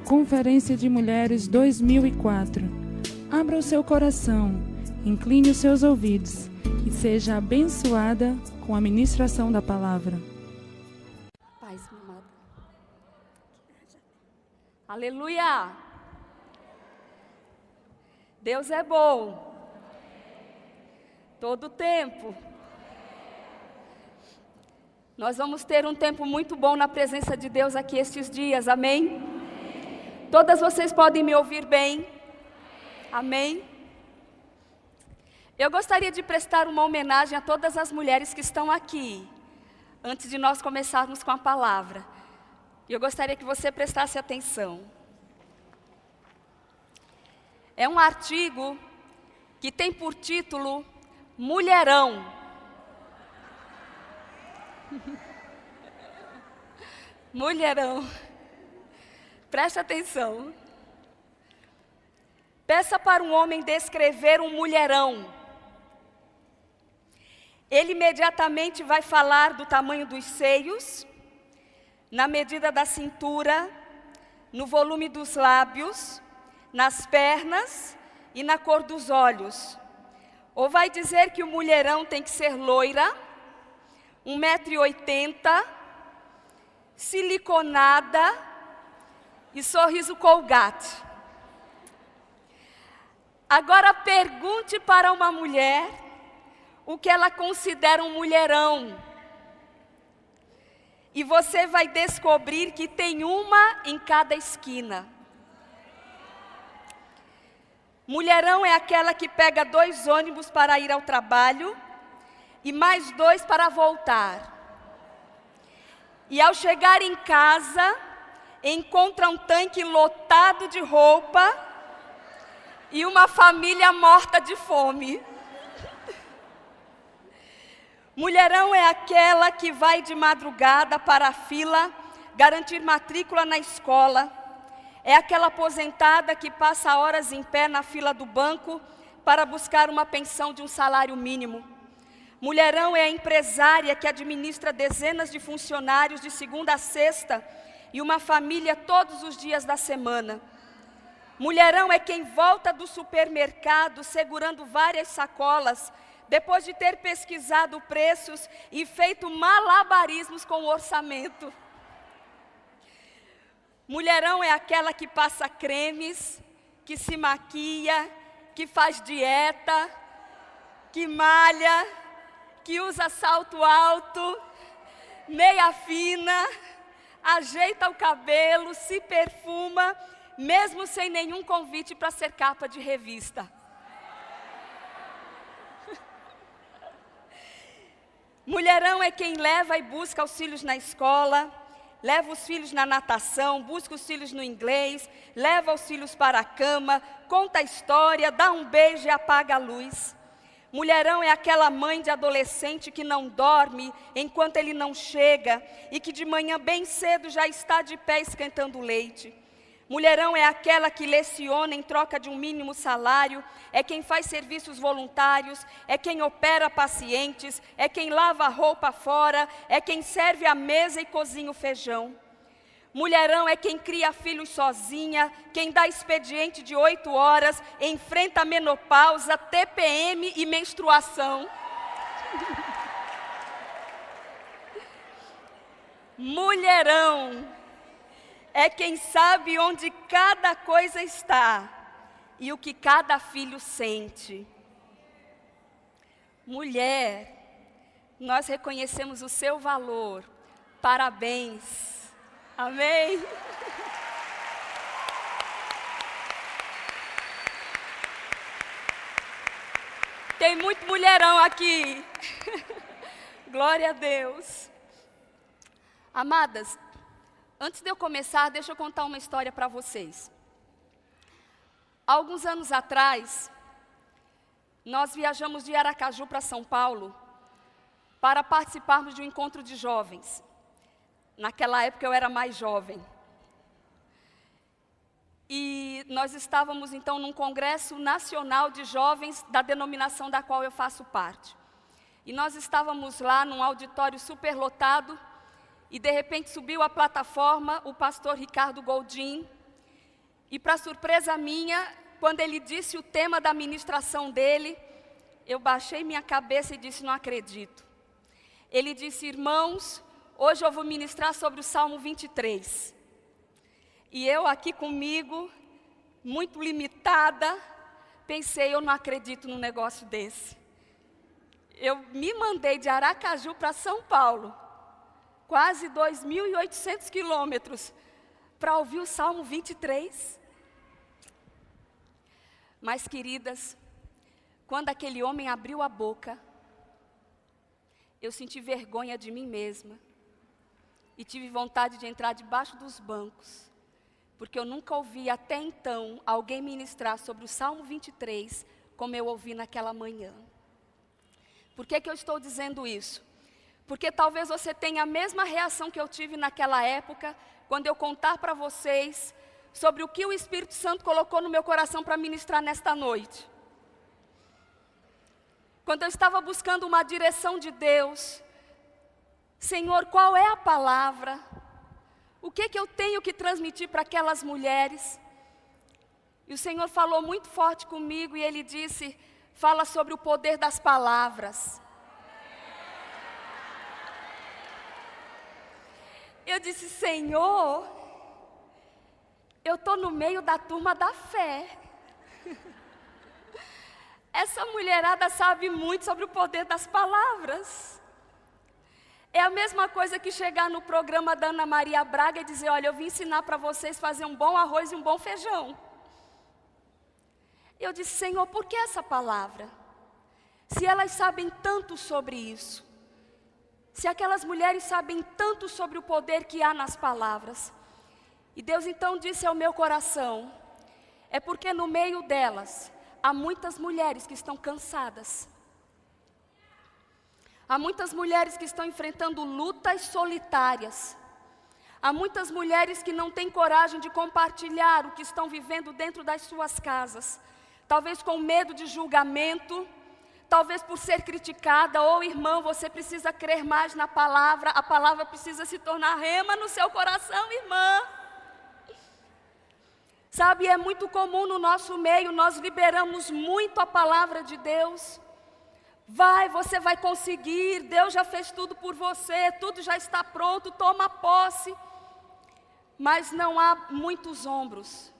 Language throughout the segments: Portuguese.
Conferência de Mulheres 2004. Abra o seu coração, incline os seus ouvidos e seja abençoada com a ministração da palavra. Paz, minha amada. Aleluia! Deus é bom. Todo tempo. Nós vamos ter um tempo muito bom na presença de Deus aqui estes dias, amém? Todas vocês podem me ouvir bem? Amém? Eu gostaria de prestar uma homenagem a todas as mulheres que estão aqui, antes de nós começarmos com a palavra. Eu gostaria que você prestasse atenção. É um artigo que tem por título Mulherão. Mulherão. Preste atenção. Peça para um homem descrever um mulherão. Ele imediatamente vai falar do tamanho dos seios, na medida da cintura, no volume dos lábios, nas pernas e na cor dos olhos. Ou vai dizer que o mulherão tem que ser loira, 1,80 m, siliconada e sorriso Colgate. Agora pergunte para uma mulher o que ela considera um mulherão. E você vai descobrir que tem uma em cada esquina. Mulherão é aquela que pega 2 ônibus para ir ao trabalho e mais 2 para voltar. E ao chegar em casa, encontra um tanque lotado de roupa e uma família morta de fome. Mulherão é aquela que vai de madrugada para a fila garantir matrícula na escola. É aquela aposentada que passa horas em pé na fila do banco para buscar uma pensão de um salário mínimo. Mulherão é a empresária que administra dezenas de funcionários de segunda a sexta e uma família todos os dias da semana. Mulherão é quem volta do supermercado segurando várias sacolas, depois de ter pesquisado preços e feito malabarismos com o orçamento. Mulherão é aquela que passa cremes, que se maquia, que faz dieta, que malha, que usa salto alto, meia fina, ajeita o cabelo, se perfuma, mesmo sem nenhum convite para ser capa de revista. Mulherão é quem leva e busca os filhos na escola, leva os filhos na natação, busca os filhos no inglês, leva os filhos para a cama, conta a história, dá um beijo e apaga a luz. Mulherão é aquela mãe de adolescente que não dorme enquanto ele não chega e que de manhã bem cedo já está de pé esquentando leite. Mulherão é aquela que leciona em troca de um mínimo salário, é quem faz serviços voluntários, é quem opera pacientes, é quem lava a roupa fora, é quem serve a mesa e cozinha o feijão. Mulherão é quem cria filhos sozinha, quem dá expediente de 8 horas, enfrenta a menopausa, TPM e menstruação. Mulherão é quem sabe onde cada coisa está e o que cada filho sente. Mulher, nós reconhecemos o seu valor. Parabéns. Amém? Tem muito mulherão aqui. Glória a Deus. Amadas, antes de eu começar, deixa eu contar uma história para vocês. Há alguns anos atrás, nós viajamos de Aracaju para São Paulo para participarmos de um encontro de jovens. Naquela época eu era mais jovem. E nós estávamos então num congresso nacional de jovens da denominação da qual eu faço parte. E nós estávamos lá num auditório superlotado e de repente subiu à plataforma o pastor Ricardo Goldin E para surpresa minha, quando ele disse o tema da ministração dele, eu baixei minha cabeça e disse: não acredito. Ele disse: irmãos, hoje eu vou ministrar sobre o Salmo 23. E eu aqui comigo, muito limitada, pensei: eu não acredito num negócio desse. Eu me mandei de Aracaju para São Paulo, quase 2.800 quilômetros, para ouvir o Salmo 23. Mas, queridas, quando aquele homem abriu a boca, eu senti vergonha de mim mesma e tive vontade de entrar debaixo dos bancos, porque eu nunca ouvi até então alguém ministrar sobre o Salmo 23 como eu ouvi naquela manhã. Por que eu estou dizendo isso? Porque talvez você tenha a mesma reação que eu tive naquela época, quando eu contar para vocês sobre o que o Espírito Santo colocou no meu coração para ministrar nesta noite. Quando eu estava buscando uma direção de Deus, Senhor, qual é a palavra? O que eu tenho que transmitir para aquelas mulheres? E o Senhor falou muito forte comigo e Ele disse: fala sobre o poder das palavras. Eu disse: Senhor, eu estou no meio da turma da fé. Essa mulherada sabe muito sobre o poder das palavras. É a mesma coisa que chegar no programa da Ana Maria Braga e dizer: olha, eu vim ensinar para vocês fazer um bom arroz e um bom feijão. Eu disse: Senhor, por que essa palavra? Se elas sabem tanto sobre isso, se aquelas mulheres sabem tanto sobre o poder que há nas palavras. E Deus então disse ao meu coração: é porque no meio delas há muitas mulheres que estão cansadas. Há muitas mulheres que estão enfrentando lutas solitárias. Há muitas mulheres que não têm coragem de compartilhar o que estão vivendo dentro das suas casas. Talvez com medo de julgamento, talvez por ser criticada. Ou irmão, você precisa crer mais na palavra. A palavra precisa se tornar rema no seu coração, irmã. Sabe, é muito comum no nosso meio, nós liberamos muito a palavra de Deus. Vai, você vai conseguir, Deus já fez tudo por você, tudo já está pronto, toma posse. Mas não há muitos ombros.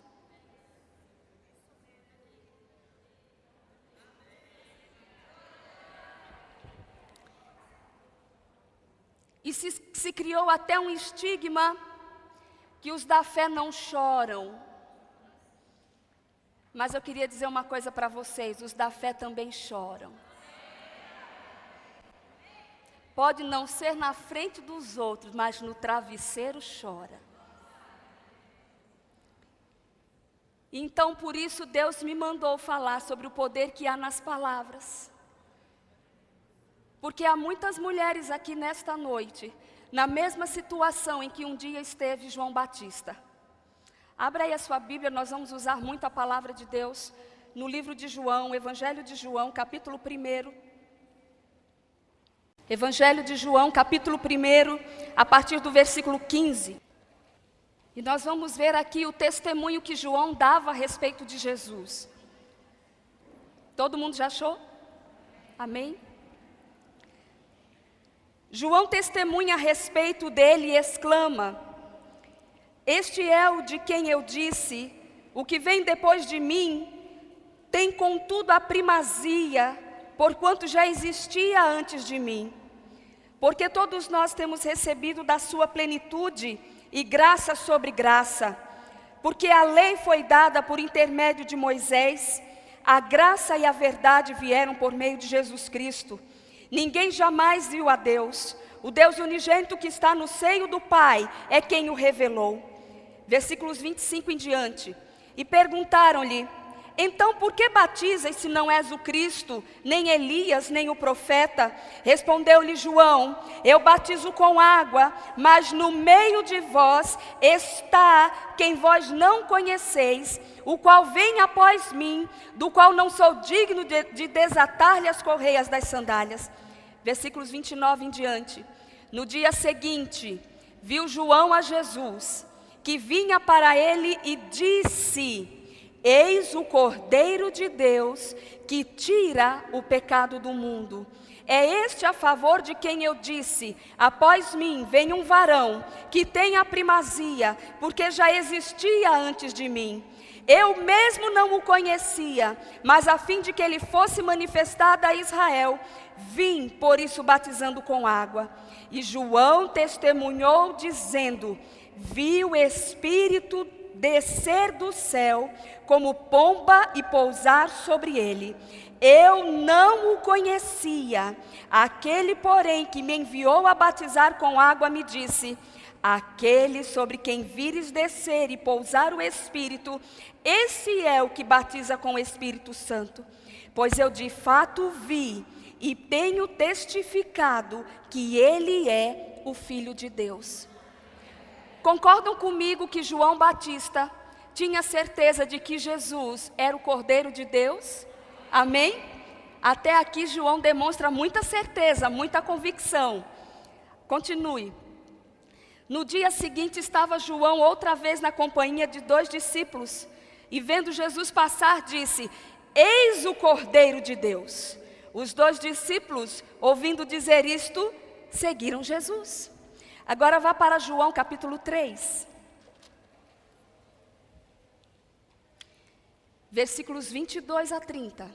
E se criou até um estigma que os da fé não choram. Mas eu queria dizer uma coisa para vocês: os da fé também choram. Pode não ser na frente dos outros, mas no travesseiro chora. Então, por isso, Deus me mandou falar sobre o poder que há nas palavras. Porque há muitas mulheres aqui nesta noite, na mesma situação em que um dia esteve João Batista. Abra aí a sua Bíblia, nós vamos usar muito a palavra de Deus no livro de João, Evangelho de João, capítulo 1. Evangelho de João, capítulo 1, a partir do versículo 15. E nós vamos ver aqui o testemunho que João dava a respeito de Jesus. Todo mundo já achou? Amém? João testemunha a respeito dele e exclama: este é o de quem eu disse, o que vem depois de mim tem contudo a primazia, porquanto já existia antes de mim. Porque todos nós temos recebido da sua plenitude e graça sobre graça. Porque a lei foi dada por intermédio de Moisés, a graça e a verdade vieram por meio de Jesus Cristo. Ninguém jamais viu a Deus. O Deus unigênito que está no seio do Pai é quem o revelou. Versículos 25 em diante. E perguntaram-lhe: então por que batizas se não és o Cristo, nem Elias, nem o profeta? Respondeu-lhe João: eu batizo com água, mas no meio de vós está quem vós não conheceis, o qual vem após mim, do qual não sou digno de desatar-lhe as correias das sandálias. Versículos 29 em diante. No dia seguinte, viu João a Jesus que vinha para ele e disse: Eis o Cordeiro de Deus que tira o pecado do mundo. É este a favor de quem eu disse: após mim vem um varão que tem a primazia, porque já existia antes de mim. Eu mesmo não o conhecia, mas a fim de que ele fosse manifestado a Israel, vim por isso batizando com água. E João testemunhou dizendo: vi o Espírito descer do céu como pomba e pousar sobre ele. Eu não o conhecia. Aquele, porém, que me enviou a batizar com água me disse: aquele sobre quem vires descer e pousar o Espírito, esse é o que batiza com o Espírito Santo. Pois eu de fato vi e tenho testificado que ele é o Filho de Deus. Concordam comigo que João Batista tinha certeza de que Jesus era o Cordeiro de Deus? Amém? Até aqui João demonstra muita certeza, muita convicção. Continue. No dia seguinte estava João outra vez na companhia de 2 discípulos, e vendo Jesus passar disse: eis o Cordeiro de Deus. Os 2 discípulos, ouvindo dizer isto, seguiram Jesus. Agora vá para João capítulo 3. Versículos 22 a 30.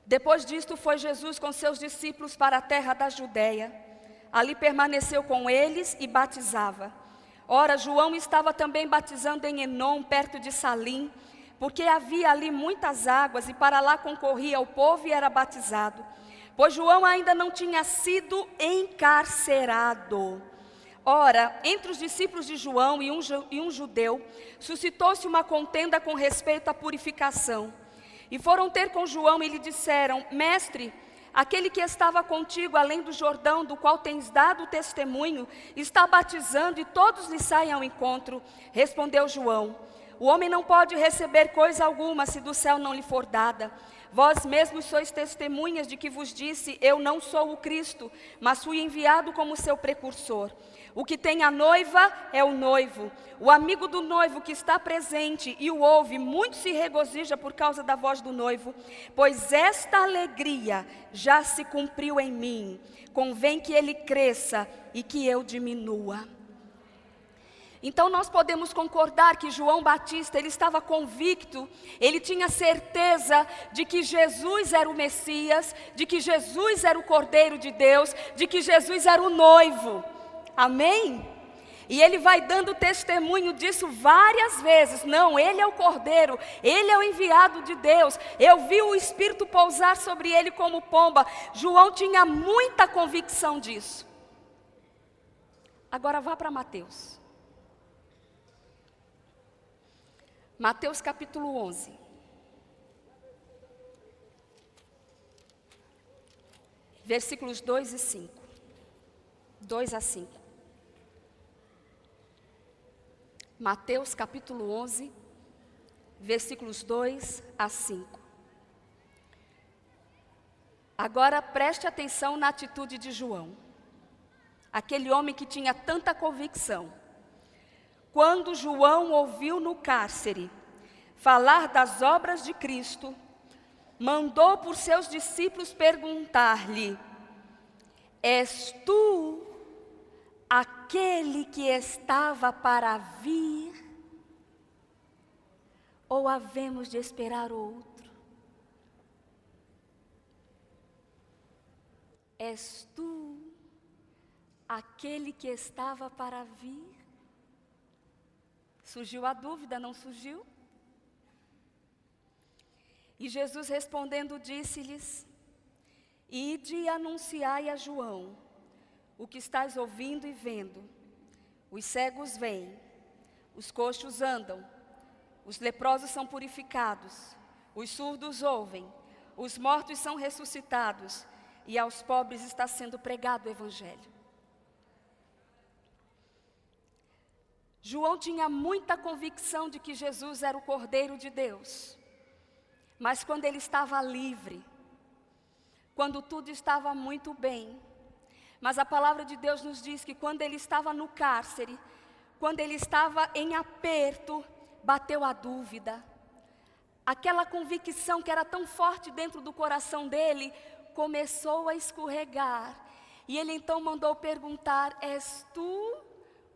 Depois disto foi Jesus com seus discípulos para a terra da Judeia. Ali permaneceu com eles e batizava. Ora, João estava também batizando em Enom, perto de Salim, porque havia ali muitas águas, e para lá concorria o povo e era batizado. Pois João ainda não tinha sido encarcerado. Ora, entre os discípulos de João e um judeu, suscitou-se uma contenda com respeito à purificação. E foram ter com João e lhe disseram: mestre, aquele que estava contigo além do Jordão, do qual tens dado testemunho, está batizando e todos lhe saem ao encontro. Respondeu João: o homem não pode receber coisa alguma se do céu não lhe for dada. Vós mesmos sois testemunhas de que vos disse: eu não sou o Cristo, mas fui enviado como seu precursor. O que tem a noiva é o noivo. O amigo do noivo que está presente e o ouve, muito se regozija por causa da voz do noivo, pois esta alegria já se cumpriu em mim. Convém que ele cresça e que eu diminua. Então nós podemos concordar que João Batista, ele estava convicto, ele tinha certeza de que Jesus era o Messias, de que Jesus era o Cordeiro de Deus, de que Jesus era o noivo. Amém? E ele vai dando testemunho disso várias vezes. Não, ele é o Cordeiro, ele é o enviado de Deus. Eu vi o Espírito pousar sobre ele como pomba. João tinha muita convicção disso. Agora vá para Mateus. Mateus capítulo 11. Versículos 2 e 5. 2 a 5. Mateus capítulo 11, versículos 2 a 5. Agora preste atenção na atitude de João, aquele homem que tinha tanta convicção. Quando João ouviu no cárcere falar das obras de Cristo, mandou por seus discípulos perguntar-lhe: és tu aquele que estava para vir? Ou havemos de esperar outro? És tu aquele que estava para vir? Surgiu a dúvida, não surgiu? E Jesus respondendo disse-lhes: ide e anunciai a João o que estáis ouvindo e vendo. Os cegos veem, os coxos andam, os leprosos são purificados, os surdos ouvem, os mortos são ressuscitados, e aos pobres está sendo pregado o Evangelho. João tinha muita convicção de que Jesus era o Cordeiro de Deus. Mas quando ele estava livre, quando tudo estava muito bem, mas a palavra de Deus nos diz que quando ele estava no cárcere, quando ele estava em aperto, bateu a dúvida. Aquela convicção que era tão forte dentro do coração dele, começou a escorregar. E ele então mandou perguntar: és tu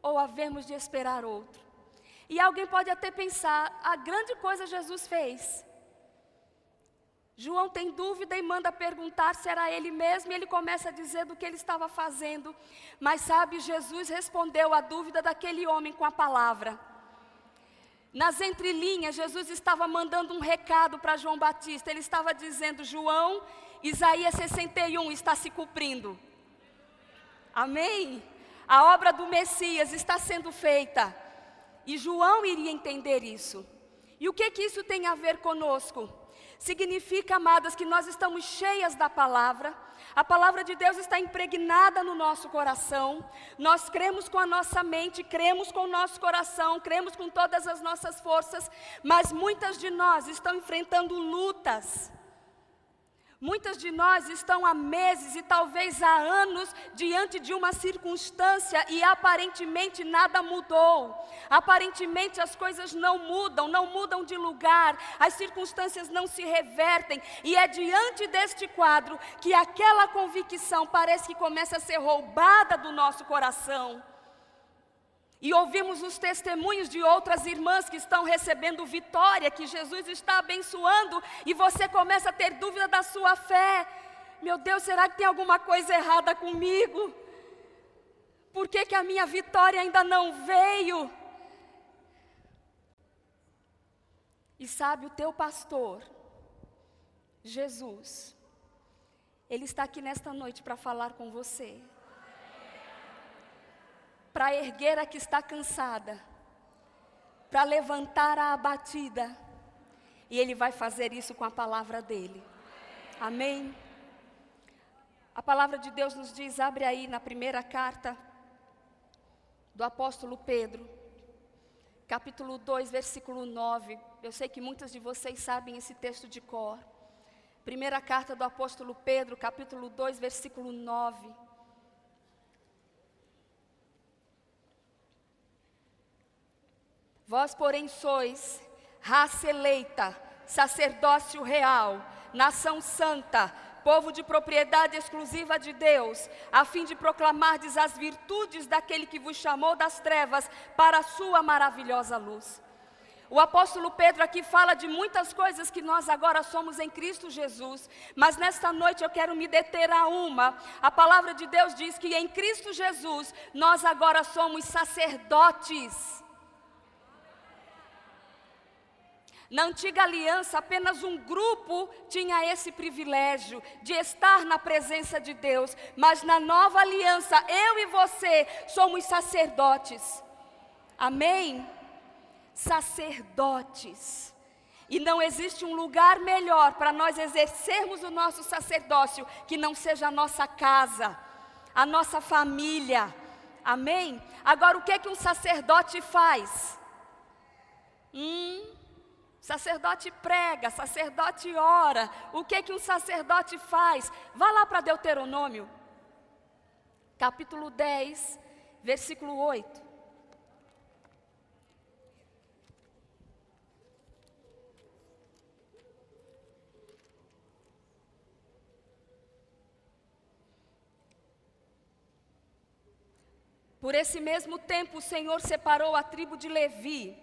ou havemos de esperar outro? E alguém pode até pensar, a grande coisa Jesus fez. João tem dúvida e manda perguntar se era ele mesmo, e ele começa a dizer do que ele estava fazendo. Mas sabe, Jesus respondeu a dúvida daquele homem com a palavra. Nas entrelinhas, Jesus estava mandando um recado para João Batista. Ele estava dizendo: João, Isaías 61 está se cumprindo. Amém? A obra do Messias está sendo feita. E João iria entender isso. E o que isso tem a ver conosco? Significa, amadas, que nós estamos cheias da palavra. A palavra de Deus está impregnada no nosso coração. Nós cremos com a nossa mente, cremos com o nosso coração, cremos com todas as nossas forças. Mas muitas de nós estão enfrentando lutas. Muitas de nós estão há meses e talvez há anos diante de uma circunstância e aparentemente nada mudou. Aparentemente as coisas não mudam de lugar, as circunstâncias não se revertem. E é diante deste quadro que aquela convicção parece que começa a ser roubada do nosso coração. E ouvimos os testemunhos de outras irmãs que estão recebendo vitória, que Jesus está abençoando, e você começa a ter dúvida da sua fé. Meu Deus, será que tem alguma coisa errada comigo? Por que a minha vitória ainda não veio? E sabe, o teu pastor, Jesus, Ele está aqui nesta noite para falar com você. Para erguer a que está cansada, para levantar a abatida, e Ele vai fazer isso com a palavra dEle. Amém? A palavra de Deus nos diz, abre aí na primeira carta do apóstolo Pedro, capítulo 2, versículo 9. Eu sei que muitas de vocês sabem esse texto de cor. Primeira carta do apóstolo Pedro, capítulo 2, versículo 9. Vós, porém, sois raça eleita, sacerdócio real, nação santa, povo de propriedade exclusiva de Deus, a fim de proclamardes as virtudes daquele que vos chamou das trevas para a sua maravilhosa luz. O apóstolo Pedro aqui fala de muitas coisas que nós agora somos em Cristo Jesus, mas nesta noite eu quero me deter a uma. A palavra de Deus diz que em Cristo Jesus nós agora somos sacerdotes. Na antiga aliança, apenas um grupo tinha esse privilégio de estar na presença de Deus. Mas na nova aliança, eu e você somos sacerdotes. Amém? Sacerdotes. E não existe um lugar melhor para nós exercermos o nosso sacerdócio que não seja a nossa casa, a nossa família. Amém? Agora, o que um sacerdote faz? Sacerdote prega, sacerdote ora. O que um sacerdote faz? Vá lá para Deuteronômio, capítulo 10, versículo 8. Por esse mesmo tempo o Senhor separou a tribo de Levi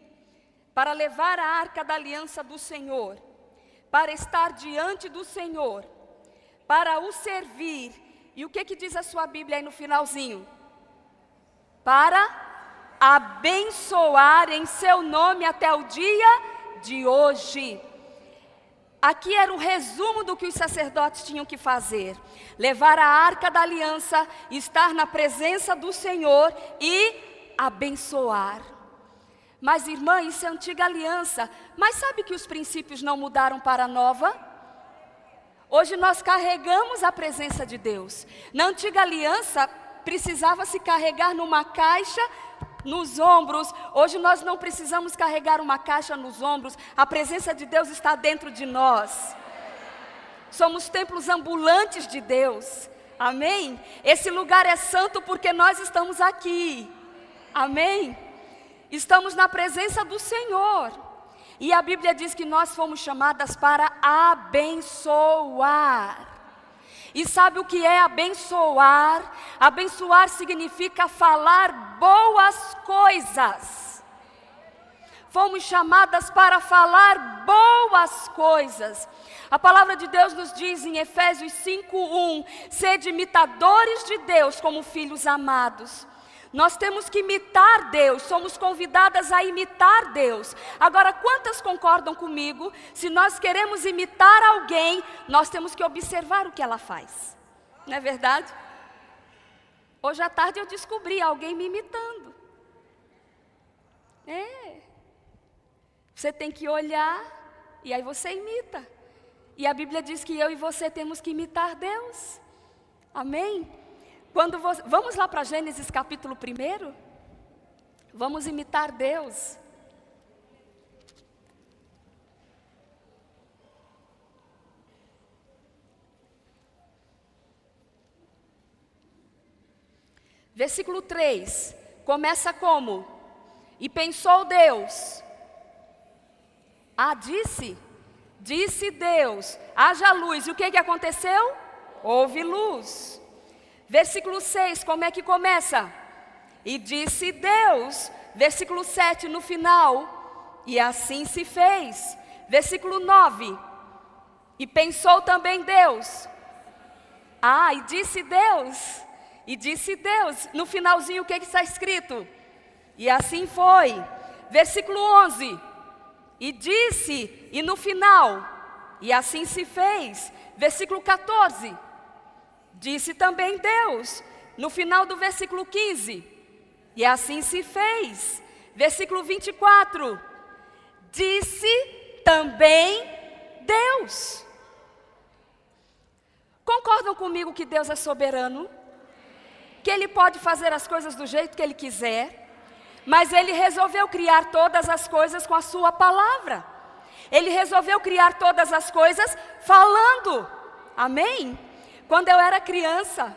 para levar a arca da aliança do Senhor, para estar diante do Senhor, para o servir. E o que diz a sua Bíblia aí no finalzinho? Para abençoar em seu nome até o dia de hoje. Aqui era um resumo do que os sacerdotes tinham que fazer: levar a arca da aliança, estar na presença do Senhor e abençoar. Mas, irmã, isso é antiga aliança. Mas sabe que os princípios não mudaram para a nova? Hoje nós carregamos a presença de Deus. Na antiga aliança, precisava se carregar numa caixa nos ombros. Hoje nós não precisamos carregar uma caixa nos ombros. A presença de Deus está dentro de nós. Somos templos ambulantes de Deus. Amém? Esse lugar é santo porque nós estamos aqui. Amém? Estamos na presença do Senhor. E a Bíblia diz que nós fomos chamadas para abençoar. E sabe o que é abençoar? Abençoar significa falar boas coisas. Fomos chamadas para falar boas coisas. A palavra de Deus nos diz em Efésios 5:1, sede imitadores de Deus como filhos amados. Nós temos que imitar Deus, somos convidadas a imitar Deus. Agora, quantas concordam comigo? Se nós queremos imitar alguém, nós temos que observar o que ela faz. Não é verdade? Hoje à tarde eu descobri alguém me imitando. Você tem que olhar e aí você imita. E a Bíblia diz que eu e você temos que imitar Deus. Amém? Vamos lá para Gênesis capítulo 1. Vamos imitar Deus. Versículo 3, começa como? E pensou Deus. Disse Deus, haja luz. E o que aconteceu? Houve luz. Versículo 6, como é que começa? E disse Deus. Versículo 7, no final, e assim se fez. Versículo 9, e pensou também Deus. E disse Deus. E disse Deus. No finalzinho, o que está escrito? E assim foi. Versículo 11, e disse, e no final, e assim se fez. Versículo 14, disse também Deus. No final do versículo 15, e assim se fez. Versículo 24, disse também Deus. Concordam comigo que Deus é soberano? Que Ele pode fazer as coisas do jeito que Ele quiser, mas Ele resolveu criar todas as coisas com a sua palavra. Ele resolveu criar todas as coisas falando. Amém? Quando eu era criança,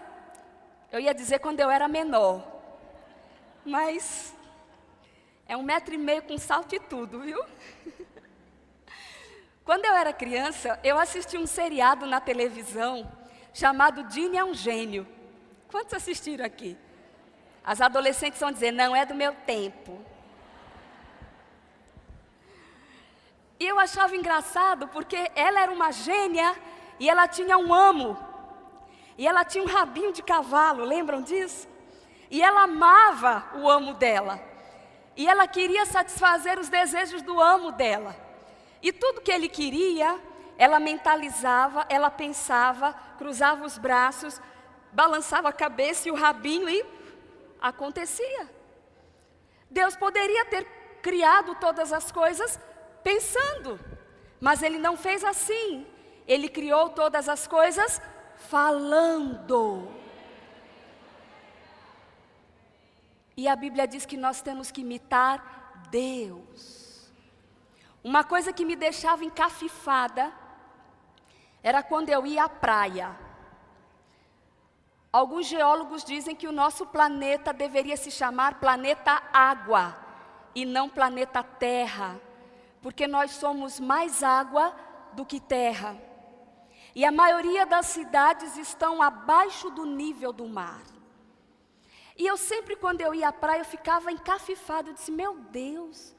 eu ia dizer quando eu era menor, mas é 1,5 metro com salto e tudo, viu? Quando eu era criança, eu assisti um seriado na televisão chamado Dini é um Gênio. Quantos assistiram aqui? As adolescentes vão dizer, não é do meu tempo. E eu achava engraçado porque ela era uma gênia e ela tinha um amo. E ela tinha um rabinho de cavalo, lembram disso? E ela amava o amo dela. E ela queria satisfazer os desejos do amo dela. E tudo que ele queria, ela mentalizava, ela pensava, cruzava os braços, balançava a cabeça e o rabinho e acontecia. Deus poderia ter criado todas as coisas pensando, mas Ele não fez assim. Ele criou todas as coisas falando. E a Bíblia diz que nós temos que imitar Deus. Uma coisa que me deixava encafifada era quando eu ia à praia. Alguns geólogos dizem que o nosso planeta deveria se chamar planeta Água e não planeta Terra, porque nós somos mais água do que terra. E a maioria das cidades estão abaixo do nível do mar. E eu sempre, quando eu ia à praia, eu ficava encafifada. Eu disse, meu Deus,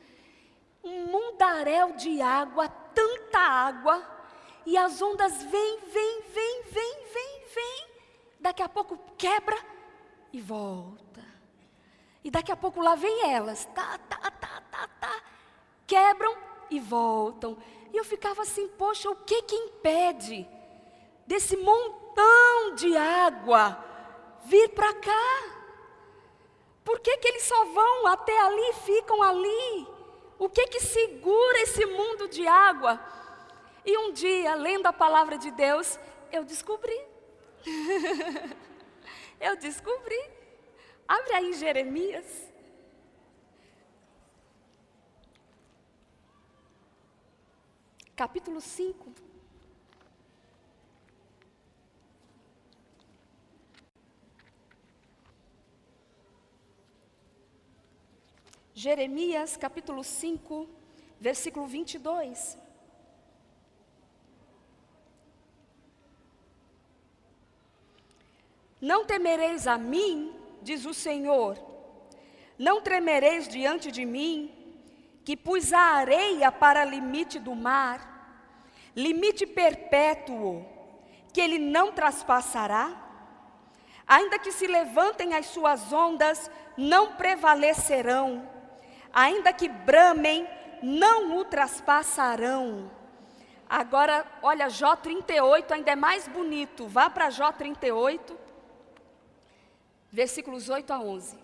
um mundaréu de água, tanta água, e as ondas vêm. Daqui a pouco quebra e volta. E daqui a pouco lá vem elas, quebram e voltam. E eu ficava assim, poxa, o que impede desse montão de água vir para cá? Por que eles só vão até ali e ficam ali? O que segura esse mundo de água? E um dia, lendo a palavra de Deus, eu descobri. Eu descobri. Abre aí Jeremias. Capítulo 5. Jeremias capítulo 5, versículo 22. Não temereis a mim, diz o Senhor, não tremereis diante de mim, que pus a areia para limite do mar, limite perpétuo, que ele não traspassará? Ainda que se levantem as suas ondas, não prevalecerão, ainda que bramem, não o traspassarão. Agora, olha, Jó 38 ainda é mais bonito. Vá para Jó 38, versículos 8 a 11.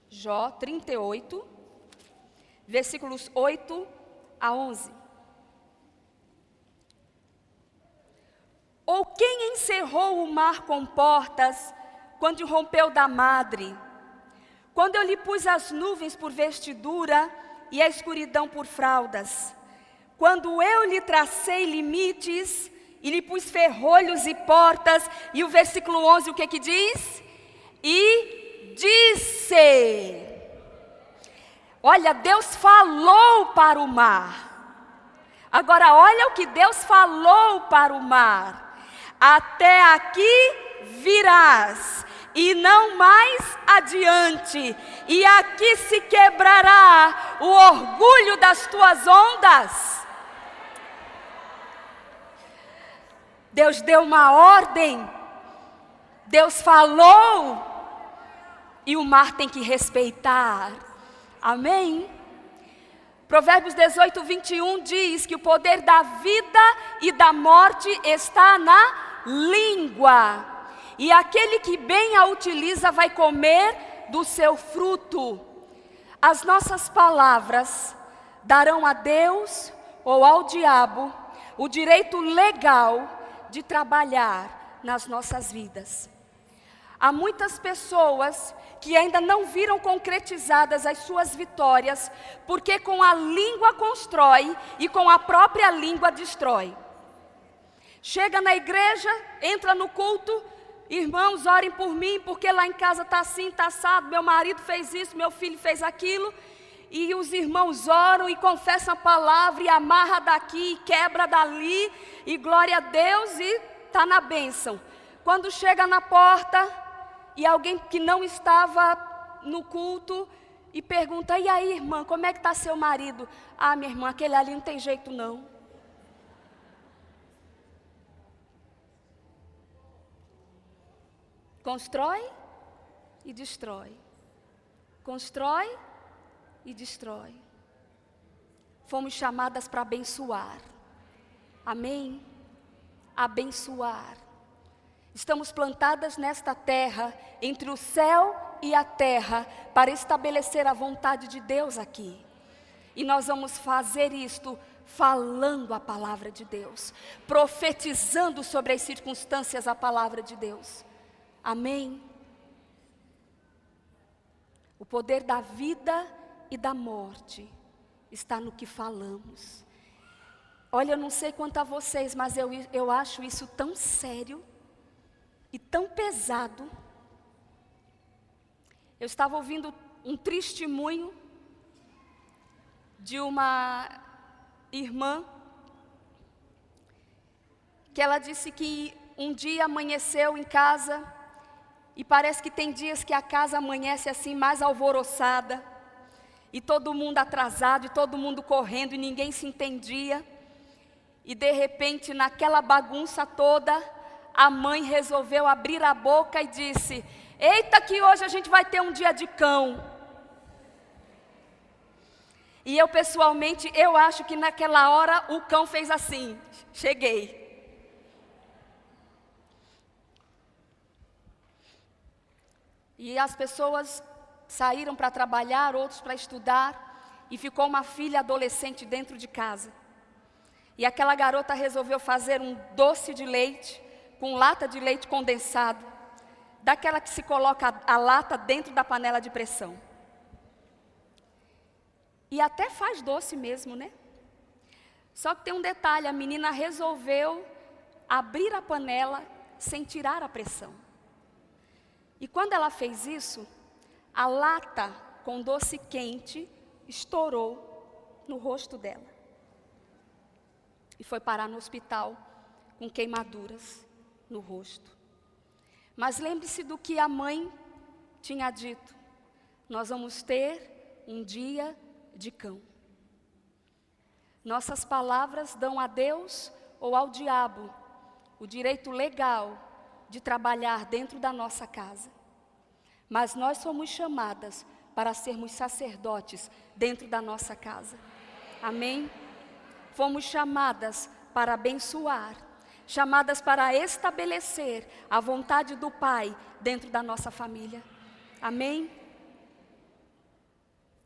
Jó 38, versículos 8 a 11. Ou quem encerrou o mar com portas, quando rompeu da madre? Quando eu lhe pus as nuvens por vestidura e a escuridão por fraldas? Quando eu lhe tracei limites e lhe pus ferrolhos e portas? E o versículo 11 o que diz? E disse... Olha, Deus falou para o mar. Agora olha o que Deus falou para o mar. Até aqui virás, e não mais adiante, e aqui se quebrará o orgulho das tuas ondas. Deus deu uma ordem, Deus falou, e o mar tem que respeitar. Amém? Provérbios 18, 21 diz que o poder da vida e da morte está na língua, e aquele que bem a utiliza vai comer do seu fruto. As nossas palavras darão a Deus ou ao diabo o direito legal de trabalhar nas nossas vidas. Há muitas pessoas que ainda não viram concretizadas as suas vitórias, porque com a língua constrói e com a própria língua destrói. Chega na igreja, entra no culto, irmãos, orem por mim, porque lá em casa está assim, está assado, meu marido fez isso, meu filho fez aquilo, e os irmãos oram e confessam a palavra, e amarra daqui, e quebra dali, e glória a Deus, e está na bênção. Quando chega na porta, e alguém que não estava no culto, e pergunta, e aí irmã, como é que está seu marido? Ah, minha irmã, aquele ali não tem jeito não. Constrói e destrói. Constrói e destrói. Fomos chamadas para abençoar. Amém? Abençoar. Estamos plantadas nesta terra, entre o céu e a terra, para estabelecer a vontade de Deus aqui. E nós vamos fazer isto falando a palavra de Deus, profetizando sobre as circunstâncias a palavra de Deus. Amém? O poder da vida e da morte está no que falamos. Olha, eu não sei quanto a vocês, mas eu acho isso tão sério e tão pesado. Eu estava ouvindo um testemunho de uma irmã, que ela disse que um dia amanheceu em casa, e parece que tem dias que a casa amanhece assim mais alvoroçada, e todo mundo atrasado, e todo mundo correndo, e ninguém se entendia. E de repente, naquela bagunça toda, a mãe resolveu abrir a boca e disse, eita que hoje a gente vai ter um dia de cão. E eu pessoalmente, eu acho que naquela hora o cão fez assim, cheguei. E as pessoas saíram para trabalhar, outros para estudar, e ficou uma filha adolescente dentro de casa. E aquela garota resolveu fazer um doce de leite, com lata de leite condensado, daquela que se coloca a lata dentro da panela de pressão. E até faz doce mesmo, né? Só que tem um detalhe, a menina resolveu abrir a panela sem tirar a pressão. E quando ela fez isso, a lata com doce quente estourou no rosto dela. E foi parar no hospital com queimaduras no rosto. Mas lembre-se do que a mãe tinha dito: nós vamos ter um dia de cão. Nossas palavras dão a Deus ou ao diabo o direito legal de trabalhar dentro da nossa casa. Mas nós somos chamadas para sermos sacerdotes dentro da nossa casa. Amém? Fomos chamadas para abençoar, chamadas para estabelecer a vontade do Pai dentro da nossa família. Amém?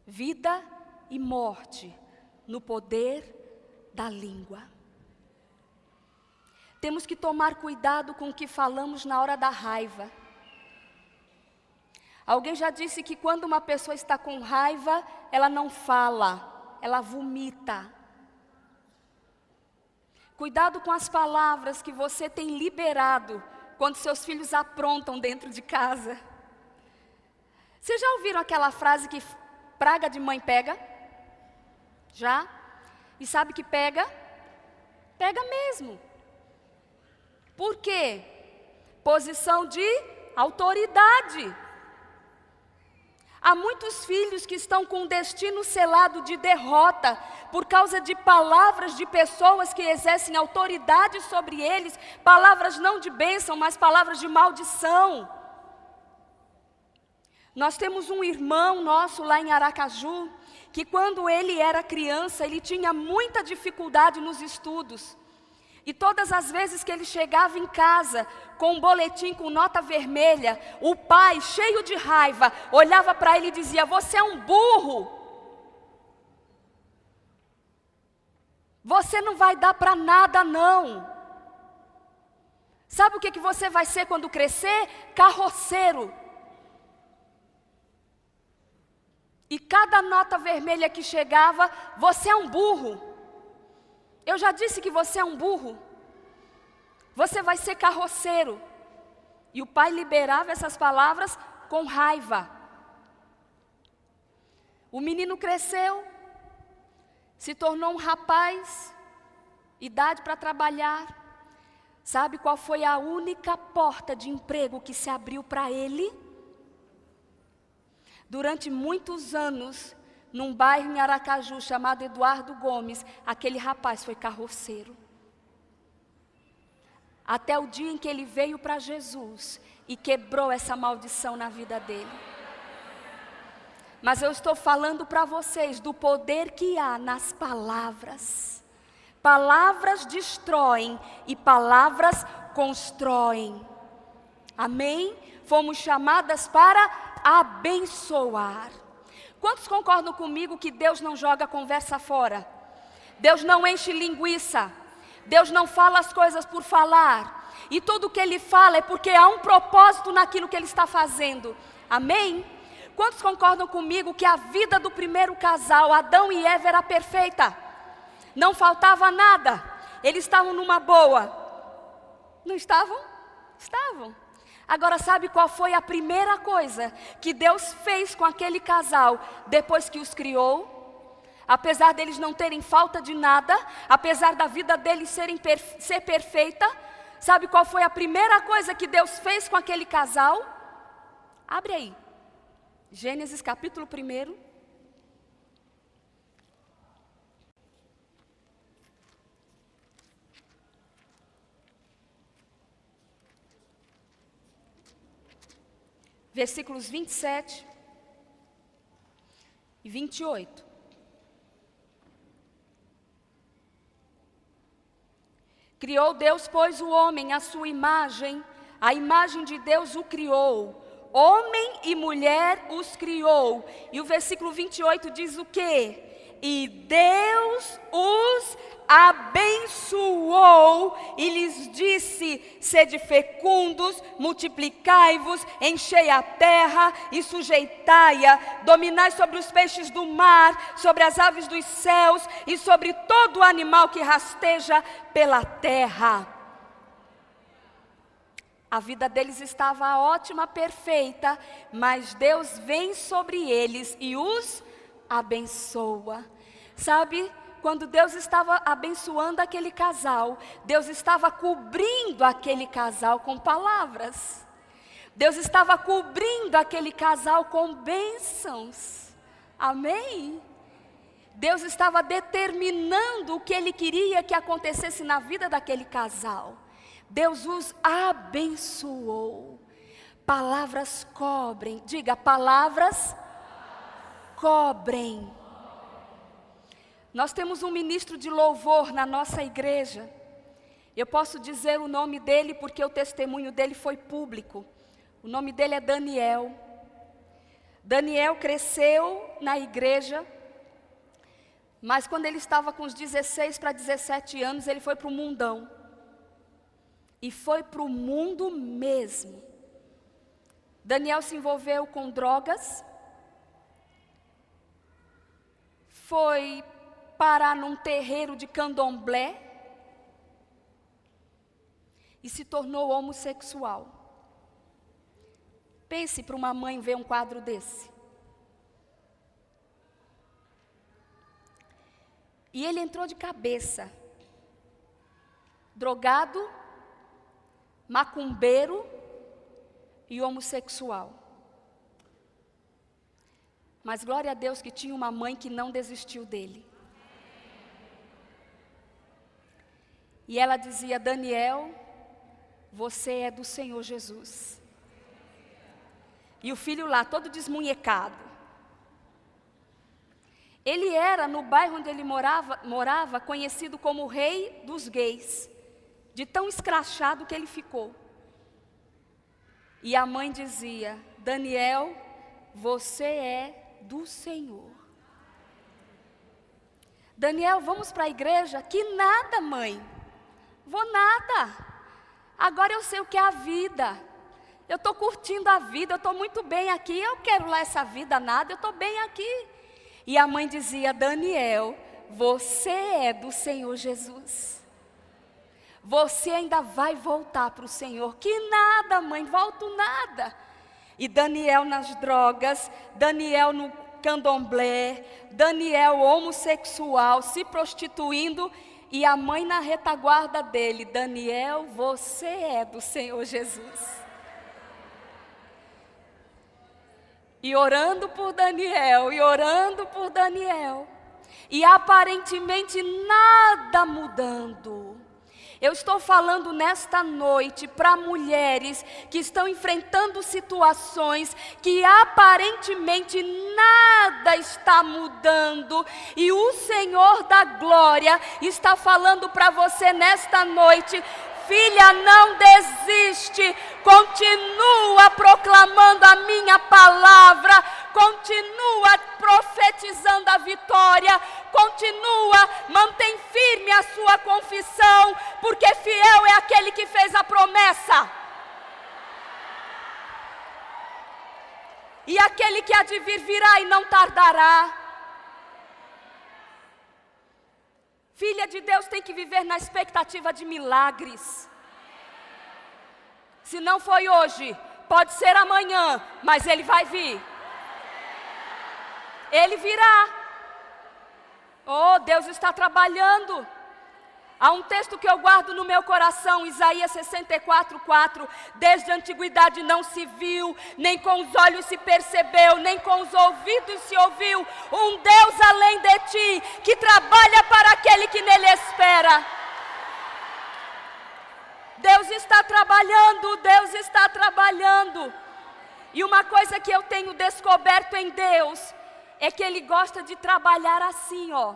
Vida e morte no poder da língua. Temos que tomar cuidado com o que falamos na hora da raiva. Alguém já disse que quando uma pessoa está com raiva, ela não fala, ela vomita. Cuidado com as palavras que você tem liberado quando seus filhos aprontam dentro de casa. Vocês já ouviram aquela frase que praga de mãe pega? Já? E sabe que pega? Pega mesmo. Por quê? Posição de autoridade. Há muitos filhos que estão com o destino selado de derrota por causa de palavras de pessoas que exercem autoridade sobre eles, palavras não de bênção, mas palavras de maldição. Nós temos um irmão nosso lá em Aracaju, que quando ele era criança, ele tinha muita dificuldade nos estudos. E todas as vezes que ele chegava em casa com um boletim com nota vermelha, o pai, cheio de raiva, olhava para ele e dizia: você é um burro. Você não vai dar para nada não. Sabe o que você vai ser quando crescer? Carroceiro. E cada nota vermelha que chegava: você é um burro. Eu já disse que você é um burro. Você vai ser carroceiro. E o pai liberava essas palavras com raiva. O menino cresceu, se tornou um rapaz, idade para trabalhar. Sabe qual foi a única porta de emprego que se abriu para ele? Durante muitos anos, num bairro em Aracaju chamado Eduardo Gomes, aquele rapaz foi carroceiro. Até o dia em que ele veio para Jesus e quebrou essa maldição na vida dele. Mas eu estou falando para vocês do poder que há nas palavras. Palavras destroem e palavras constroem. Amém? Fomos chamadas para abençoar. Quantos concordam comigo que Deus não joga conversa fora? Deus não enche linguiça. Deus não fala as coisas por falar. E tudo que Ele fala é porque há um propósito naquilo que Ele está fazendo. Amém? Quantos concordam comigo que a vida do primeiro casal, Adão e Eva, era perfeita? Não faltava nada. Eles estavam numa boa. Não estavam? Estavam. Agora, sabe qual foi a primeira coisa que Deus fez com aquele casal depois que os criou? Apesar deles não terem falta de nada, apesar da vida deles ser perfeita, sabe qual foi a primeira coisa que Deus fez com aquele casal? Abre aí, Gênesis capítulo 1. Versículos 27 e 28. Criou Deus, pois, o homem à sua imagem, a imagem de Deus o criou. Homem e mulher os criou. E o versículo 28 diz o quê? E Deus os abençoou e lhes disse: sede fecundos, multiplicai-vos, enchei a terra e sujeitai-a, dominai sobre os peixes do mar, sobre as aves dos céus e sobre todo o animal que rasteja pela terra. A vida deles estava ótima, perfeita, mas Deus vem sobre eles e os abençoa. Sabe, quando Deus estava abençoando aquele casal, Deus estava cobrindo aquele casal com palavras. Deus estava cobrindo aquele casal com bênçãos. Amém? Deus estava determinando o que Ele queria que acontecesse na vida daquele casal. Deus os abençoou. Palavras cobrem. Diga, palavras cobrem. Nós temos um ministro de louvor na nossa igreja. Eu posso dizer o nome dele porque o testemunho dele foi público. O nome dele é Daniel. Daniel cresceu na igreja, mas quando ele estava com uns 16 para 17 anos, ele foi para o mundão. E foi para o mundo mesmo. Daniel se envolveu com drogas, foi parar num terreiro de candomblé e se tornou homossexual. Pense para uma mãe ver um quadro desse. E ele entrou de cabeça, drogado, macumbeiro e homossexual. Mas glória a Deus que tinha uma mãe que não desistiu dele. E ela dizia: Daniel, você é do Senhor Jesus. E o filho lá, todo desmunhecado. Ele era, no bairro onde ele morava, conhecido como o rei dos gays, de tão escrachado que ele ficou. E a mãe dizia: Daniel, você é do Senhor. Daniel, vamos para a igreja? Que nada, mãe. Vou nada. Agora eu sei o que é a vida. Eu estou curtindo a vida, eu estou muito bem aqui. Eu quero lá essa vida nada, eu estou bem aqui. E a mãe dizia: Daniel, você é do Senhor Jesus. Você ainda vai voltar para o Senhor. Que nada, mãe, volto nada. E Daniel nas drogas, Daniel no candomblé, Daniel homossexual, se prostituindo, e a mãe na retaguarda dele: Daniel, você é do Senhor Jesus. E orando por Daniel, e orando por Daniel, e aparentemente nada mudando. Eu estou falando nesta noite para mulheres que estão enfrentando situações que aparentemente nada está mudando. E o Senhor da glória está falando para você nesta noite: filha, não desiste, continua proclamando a minha palavra, continua profetizando a vitória, continua, mantém firme a sua confissão, porque fiel é aquele que fez a promessa. E aquele que há de vir virá e não tardará. Filha de Deus tem que viver na expectativa de milagres. Se não foi hoje, pode ser amanhã, mas ele vai vir. Ele virá. Oh, Deus está trabalhando. Há um texto que eu guardo no meu coração, Isaías 64:4. Desde a antiguidade não se viu, nem com os olhos se percebeu, nem com os ouvidos se ouviu um Deus além de ti, que trabalha para aquele que nele espera. Deus está trabalhando, Deus está trabalhando. E uma coisa que eu tenho descoberto em Deus é que Ele gosta de trabalhar assim, ó.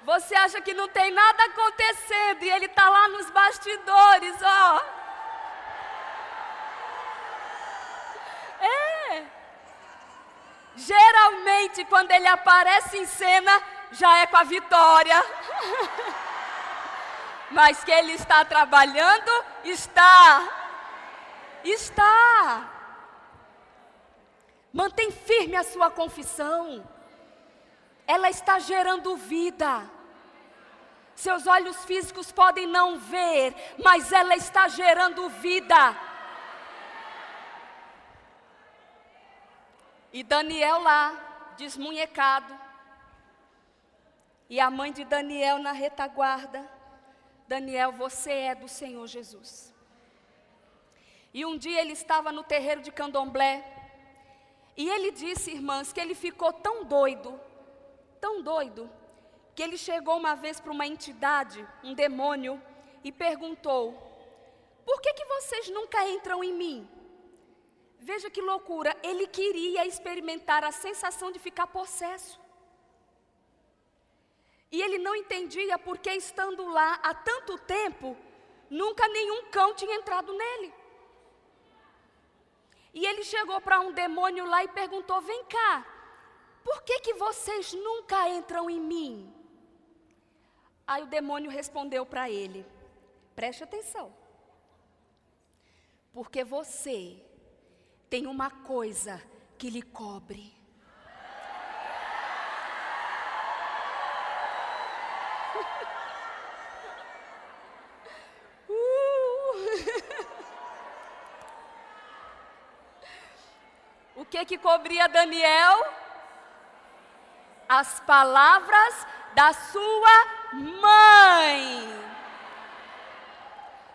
Você acha que não tem nada acontecendo e Ele está lá nos bastidores, ó. Geralmente, quando Ele aparece em cena, já é com a vitória. Mas que Ele está trabalhando, está. Mantém firme a sua confissão. ela está gerando vida. Seus olhos físicos podem não ver, mas ela está gerando vida. E Daniel lá, desmunhecado, e a mãe de Daniel na retaguarda. Daniel, você é do Senhor Jesus. E um dia ele estava no terreiro de Candomblé, e ele disse, irmãs, que ele ficou tão doido, que ele chegou uma vez para uma entidade, um demônio, e perguntou: por que vocês nunca entram em mim? Veja que loucura, ele queria experimentar a sensação de ficar possesso. E ele não entendia porque, estando lá há tanto tempo, nunca nenhum cão tinha entrado nele. E ele chegou para um demônio lá e perguntou: vem cá, por que vocês nunca entram em mim? Aí o demônio respondeu para ele: preste atenção, porque você tem uma coisa que lhe cobre. O que cobria Daniel? As palavras da sua mãe.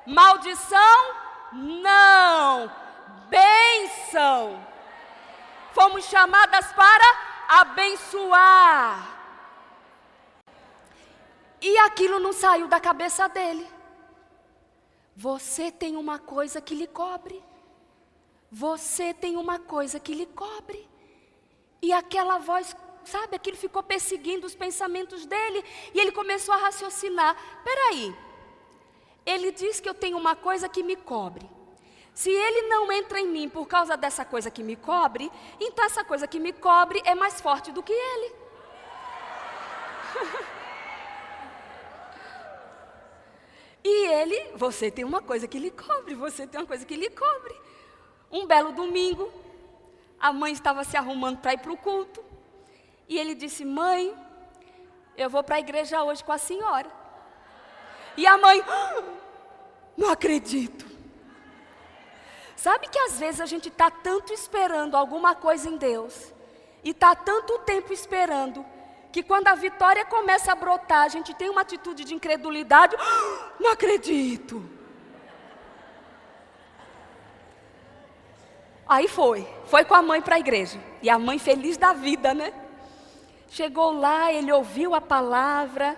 Maldição? Não. Bênção. Fomos chamadas para abençoar. E aquilo não saiu da cabeça dele. Você tem uma coisa que lhe cobre. Você tem uma coisa que lhe cobre. E aquela voz, sabe, aquilo ficou perseguindo os pensamentos dele. E ele começou a raciocinar: peraí, ele diz que eu tenho uma coisa que me cobre. Se ele não entra em mim por causa dessa coisa que me cobre, então essa coisa que me cobre é mais forte do que ele. E ele: você tem uma coisa que lhe cobre, você tem uma coisa que lhe cobre. Um belo domingo, a mãe estava se arrumando para ir para o culto. E ele disse: mãe, eu vou para a igreja hoje com a senhora. E a mãe: não acredito. Sabe que às vezes a gente está tanto esperando alguma coisa em Deus, e está tanto tempo esperando, que quando a vitória começa a brotar, a gente tem uma atitude de incredulidade: não acredito. Aí foi com a mãe para a igreja. E a mãe feliz da vida, né? Chegou lá, ele ouviu a palavra,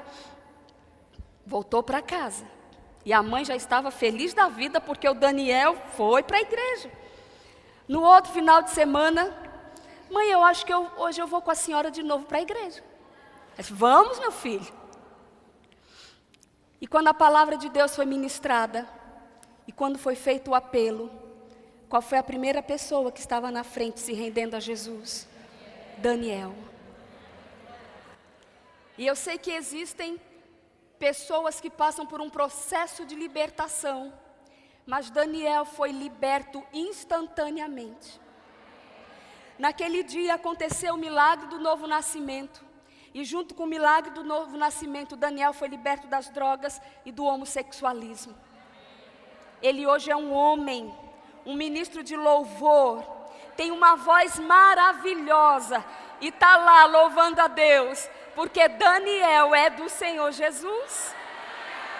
voltou para casa. E a mãe já estava feliz da vida porque o Daniel foi para a igreja. No outro final de semana: mãe, eu acho que hoje eu vou com a senhora de novo para a igreja. Eu disse: vamos, meu filho. E quando a palavra de Deus foi ministrada, e quando foi feito o apelo, qual foi a primeira pessoa que estava na frente se rendendo a Jesus? Daniel. E eu sei que existem pessoas que passam por um processo de libertação, mas Daniel foi liberto instantaneamente. Naquele dia aconteceu o milagre do novo nascimento, e junto com o milagre do novo nascimento, Daniel foi liberto das drogas e do homossexualismo. Ele hoje é um homem, um ministro de louvor, tem uma voz maravilhosa e está lá louvando a Deus, porque Daniel é do Senhor Jesus.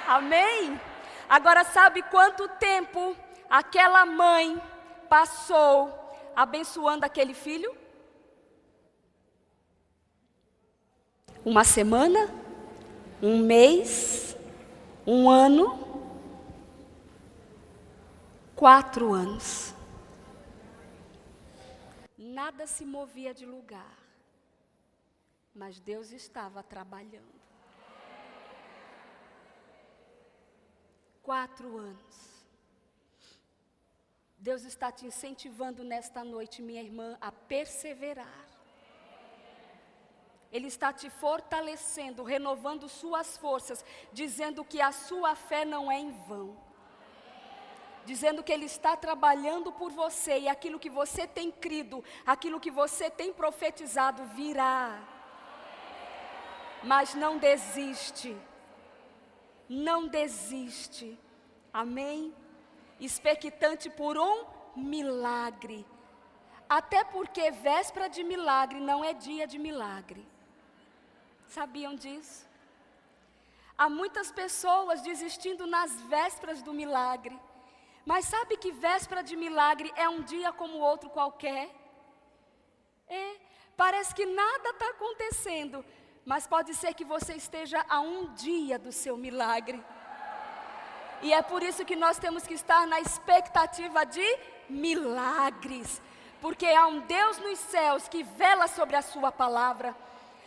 Amém? Agora, sabe quanto tempo aquela mãe passou abençoando aquele filho? Uma semana? Um mês? Um ano? 4 anos. Nada se movia de lugar, mas Deus estava trabalhando. 4 anos. Deus está te incentivando nesta noite, minha irmã, a perseverar. Ele está te fortalecendo, renovando suas forças, dizendo que a sua fé não é em vão. Dizendo que Ele está trabalhando por você, e aquilo que você tem crido, aquilo que você tem profetizado virá. mas não desiste. Não desiste. Amém? Expectante por um milagre. Até porque véspera de milagre não é dia de milagre. Sabiam disso? Há muitas pessoas desistindo nas vésperas do milagre. Mas sabe que véspera de milagre é um dia como outro qualquer? Parece que nada está acontecendo, mas pode ser que você esteja a um dia do seu milagre. E é por isso que nós temos que estar na expectativa de milagres, porque há um Deus nos céus que vela sobre a sua palavra.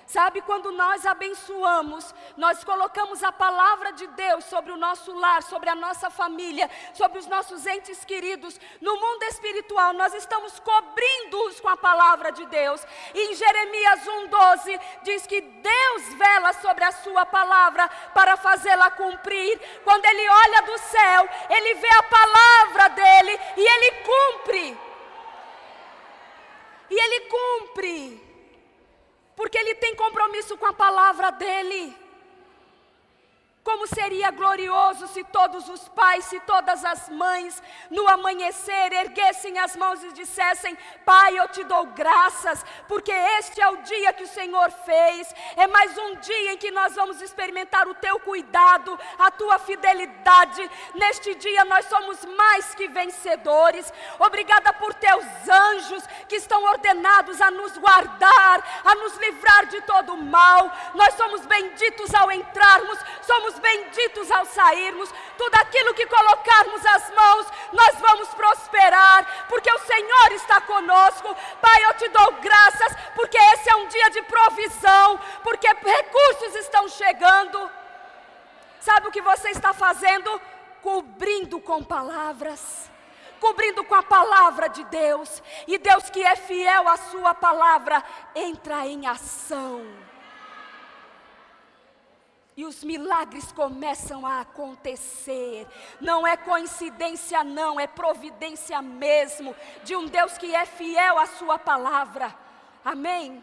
Sabe, quando nós abençoamos, nós colocamos a palavra de Deus sobre o nosso lar, sobre a nossa família, sobre os nossos entes queridos. No mundo espiritual, nós estamos cobrindo-os com a palavra de Deus. E em Jeremias 1:12 diz que Deus vela sobre a sua palavra para fazê-la cumprir. Quando Ele olha do céu, Ele vê a palavra dEle e Ele cumpre. E Ele cumpre. Porque Ele tem compromisso com a palavra dEle. Como seria glorioso se todos os pais, se todas as mães, no amanhecer, erguessem as mãos e dissessem: Pai, eu te dou graças, porque este é o dia que o Senhor fez. É mais um dia em que nós vamos experimentar o teu cuidado, a tua fidelidade. Neste dia nós somos mais que vencedores. Obrigada por teus anjos que estão ordenados a nos guardar, a nos livrar de todo mal. Nós somos benditos ao entrarmos, somos benditos ao sairmos. Tudo aquilo que colocarmos as mãos, nós vamos prosperar, porque o Senhor está conosco. Pai, eu te dou graças, porque esse é um dia de provisão, porque recursos estão chegando. Sabe o que você está fazendo? Cobrindo com palavras, cobrindo com a palavra de Deus. E Deus, que é fiel à sua palavra, entra em ação. E os milagres começam a acontecer. Não é coincidência não, é providência mesmo, de um Deus que é fiel à sua palavra. Amém?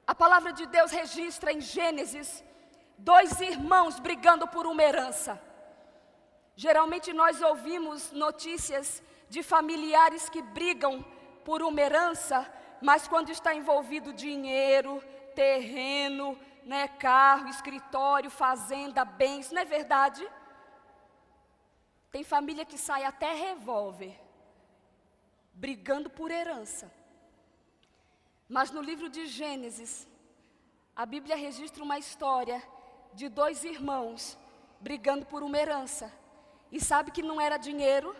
A palavra de Deus registra em Gênesis 2 irmãos brigando por uma herança. Geralmente nós ouvimos notícias de familiares que brigam por uma herança, mas quando está envolvido dinheiro, terreno, carro, escritório, fazenda, bens, não é verdade? Tem família que sai até revólver, brigando por herança. Mas no livro de Gênesis, a Bíblia registra uma história de 2 irmãos brigando por uma herança. E sabe que não era dinheiro,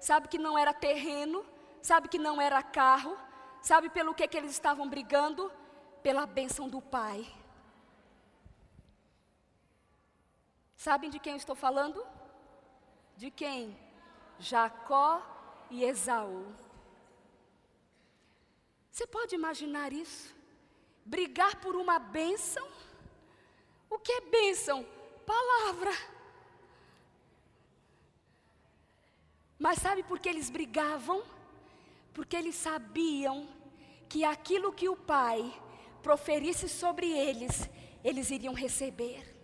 sabe que não era terreno, sabe que não era carro, sabe pelo que eles estavam brigando? Pela bênção do pai. Sabem de quem eu estou falando? De quem? Jacó e Esaú. Você pode imaginar isso? Brigar por uma bênção? O que é bênção? Palavra. Mas sabe por que eles brigavam? Porque eles sabiam que aquilo que o pai proferisse sobre eles, eles iriam receber.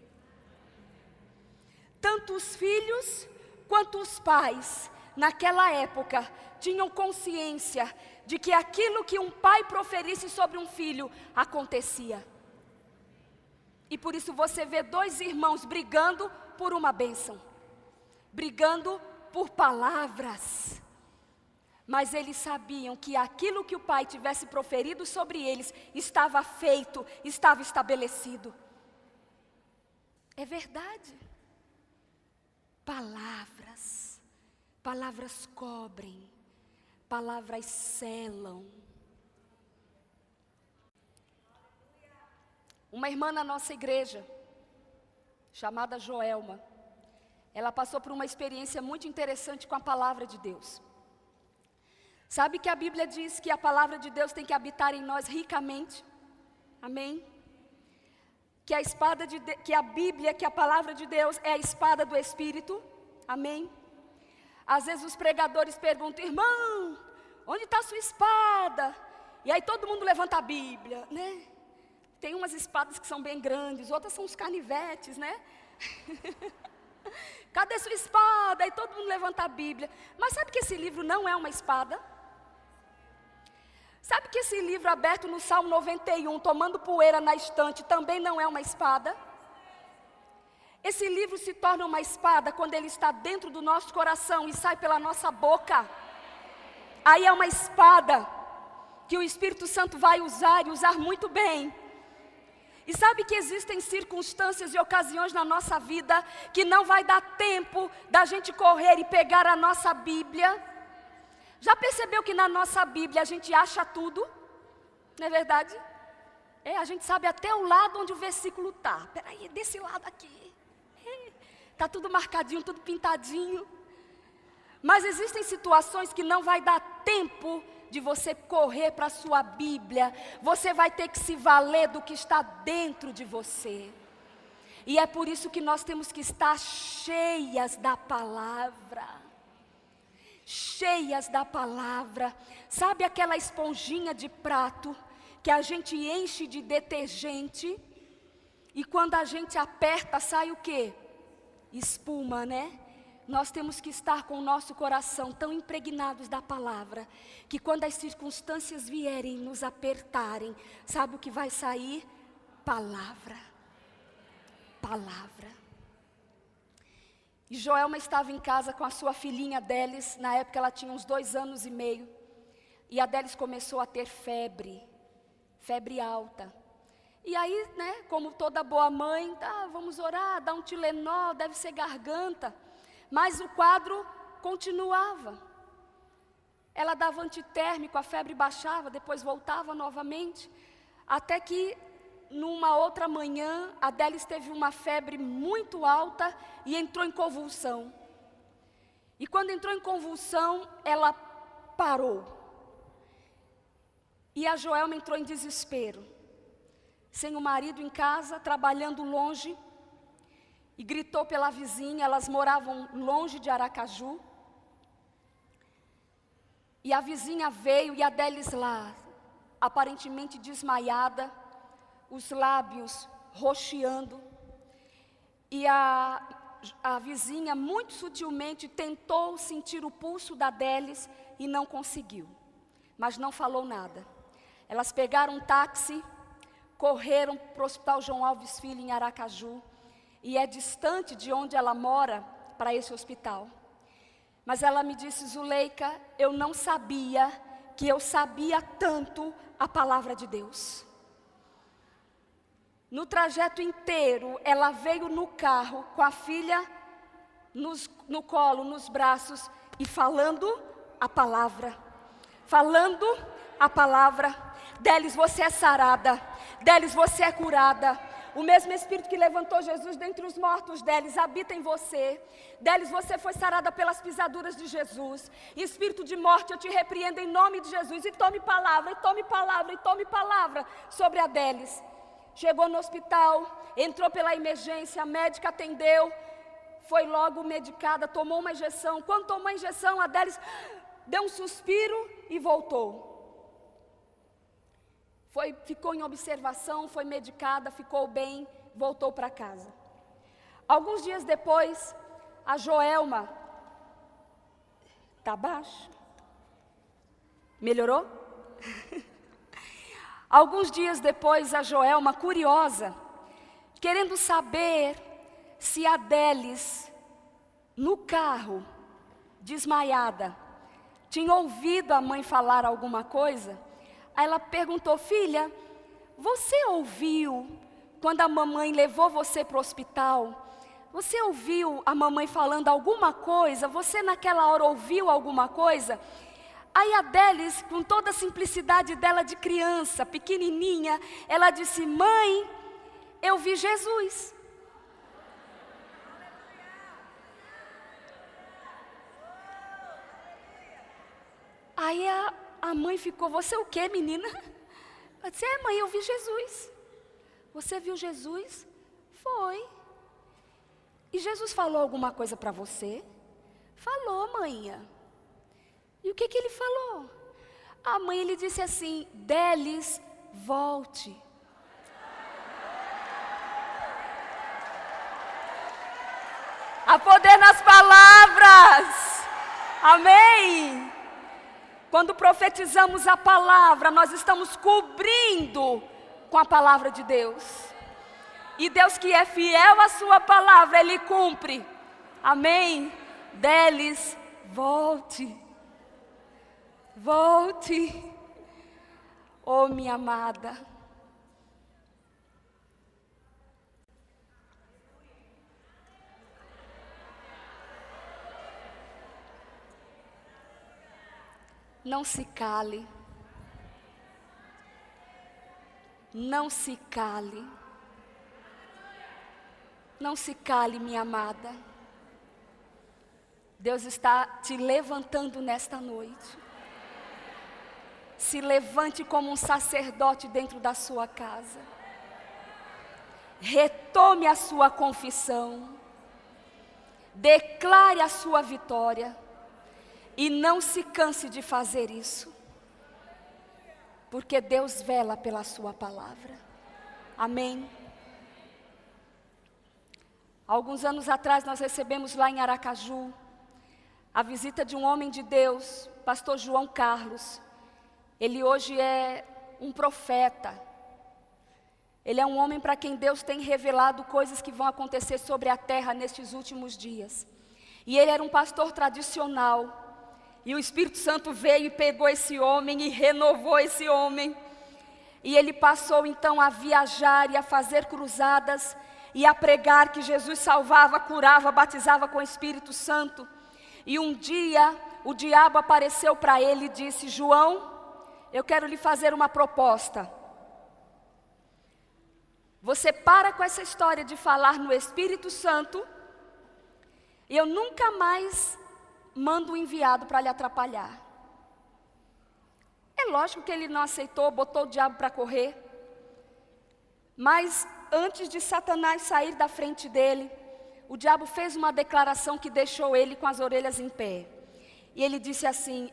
Tanto os filhos quanto os pais, naquela época, tinham consciência de que aquilo que um pai proferisse sobre um filho, acontecia. E por isso você vê 2 irmãos brigando por uma bênção, brigando por palavras. Mas eles sabiam que aquilo que o pai tivesse proferido sobre eles estava feito, estava estabelecido. É verdade. Palavras, palavras cobrem, palavras selam. Uma irmã na nossa igreja, chamada Joelma, ela passou por uma experiência muito interessante com a palavra de Deus. Sabe que a Bíblia diz que a palavra de Deus tem que habitar em nós ricamente? Amém? Que a Bíblia, que a palavra de Deus é a espada do Espírito. Amém? Às vezes os pregadores perguntam: irmão, onde está a sua espada? E aí todo mundo levanta a Bíblia, tem umas espadas que são bem grandes, outras são os canivetes, né? Cadê sua espada? E todo mundo levanta a Bíblia. Mas sabe que esse livro não é uma espada? Sabe que esse livro aberto no Salmo 91, tomando poeira na estante, também não é uma espada? Esse livro se torna uma espada quando ele está dentro do nosso coração e sai pela nossa boca. Aí é uma espada que o Espírito Santo vai usar e usar muito bem. E sabe que existem circunstâncias e ocasiões na nossa vida que não vai dar tempo da gente correr e pegar a nossa Bíblia. Já percebeu que na nossa Bíblia a gente acha tudo? Não é verdade? A gente sabe até o lado onde o versículo está. Peraí, desse lado aqui. Está tudo marcadinho, tudo pintadinho. Mas existem situações que não vai dar tempo de você correr para a sua Bíblia. Você vai ter que se valer do que está dentro de você. E é por isso que nós temos que estar cheias da palavra. Cheias da palavra. Sabe aquela esponjinha de prato que a gente enche de detergente? E quando a gente aperta, sai o quê? Espuma, né? Nós temos que estar com o nosso coração tão impregnados da palavra, que quando as circunstâncias vierem nos apertarem, sabe o que vai sair? Palavra. Palavra. E Joelma estava em casa com a sua filhinha Delis, na época ela tinha uns 2 anos e meio, e a Delis começou a ter febre alta. E aí, né, como toda boa mãe, vamos orar, dá um Tilenol, deve ser garganta. Mas o quadro continuava. Ela dava antitérmico, a febre baixava, depois voltava novamente. Até que, numa outra manhã, a Delis teve uma febre muito alta e entrou em convulsão. E quando entrou em convulsão, ela parou. E a Joelma entrou em desespero. Sem o marido em casa, trabalhando longe. E gritou pela vizinha, elas moravam longe de Aracaju. E a vizinha veio e a Delis lá, aparentemente desmaiada, os lábios roxeando. E a vizinha, muito sutilmente, tentou sentir o pulso da Delis e não conseguiu. Mas não falou nada. Elas pegaram um táxi, correram para o Hospital João Alves Filho, em Aracaju. E é distante de onde ela mora para esse hospital. Mas ela me disse: Zuleika, eu não sabia que eu sabia tanto a palavra de Deus. No trajeto inteiro, ela veio no carro com a filha no colo, nos braços, e falando a palavra. Falando a palavra. Delis, você é sarada. Delis, você é curada. O mesmo Espírito que levantou Jesus dentre os mortos, Delis, habita em você. Delis, você foi sarada pelas pisaduras de Jesus. Espírito de morte, eu te repreendo em nome de Jesus. E tome palavra, e tome palavra, e tome palavra sobre a Delis. Chegou no hospital, entrou pela emergência, a médica atendeu. Foi logo medicada, tomou uma injeção. Quando tomou a injeção, a Delis deu um suspiro e voltou. Ficou em observação, foi medicada, ficou bem, voltou para casa. Alguns dias depois, a Joelma, está baixo? Melhorou? Alguns dias depois, a Joelma, curiosa, querendo saber se a Delis, no carro, desmaiada, tinha ouvido a mãe falar alguma coisa. Aí ela perguntou: filha, você ouviu quando a mamãe levou você para o hospital? Você ouviu a mamãe falando alguma coisa? Você naquela hora ouviu alguma coisa? Aí a Delis, com toda a simplicidade dela de criança, pequenininha, ela disse: mãe, eu vi Jesus. Aí a mãe ficou: você o quê, menina? Ela disse: mãe, eu vi Jesus. Você viu Jesus? Foi. E Jesus falou alguma coisa para você? Falou, mãe. E o que ele falou? A mãe, ele disse assim: Delis, volte. Há poder nas palavras. Amém. Quando profetizamos a palavra, nós estamos cobrindo com a palavra de Deus. E Deus que é fiel à sua palavra, Ele cumpre. Amém. Deles, volte. Volte. Oh, minha amada. Não se cale. Não se cale. Não se cale, minha amada. Deus está te levantando nesta noite. Se levante como um sacerdote dentro da sua casa. Retome a sua confissão. Declare a sua vitória. E não se canse de fazer isso. Porque Deus vela pela sua palavra. Amém. Alguns anos atrás nós recebemos lá em Aracaju a visita de um homem de Deus, pastor João Carlos. Ele hoje é um profeta. Ele é um homem para quem Deus tem revelado coisas que vão acontecer sobre a terra nestes últimos dias. E ele era um pastor tradicional. E o Espírito Santo veio e pegou esse homem e renovou esse homem. E ele passou então a viajar e a fazer cruzadas e a pregar que Jesus salvava, curava, batizava com o Espírito Santo. E um dia o diabo apareceu para ele e disse: João, eu quero lhe fazer uma proposta. Você para com essa história de falar no Espírito Santo e eu nunca mais mando um enviado para lhe atrapalhar. É lógico que ele não aceitou, botou o diabo para correr. Mas antes de Satanás sair da frente dele, o diabo fez uma declaração que deixou ele com as orelhas em pé. E ele disse assim: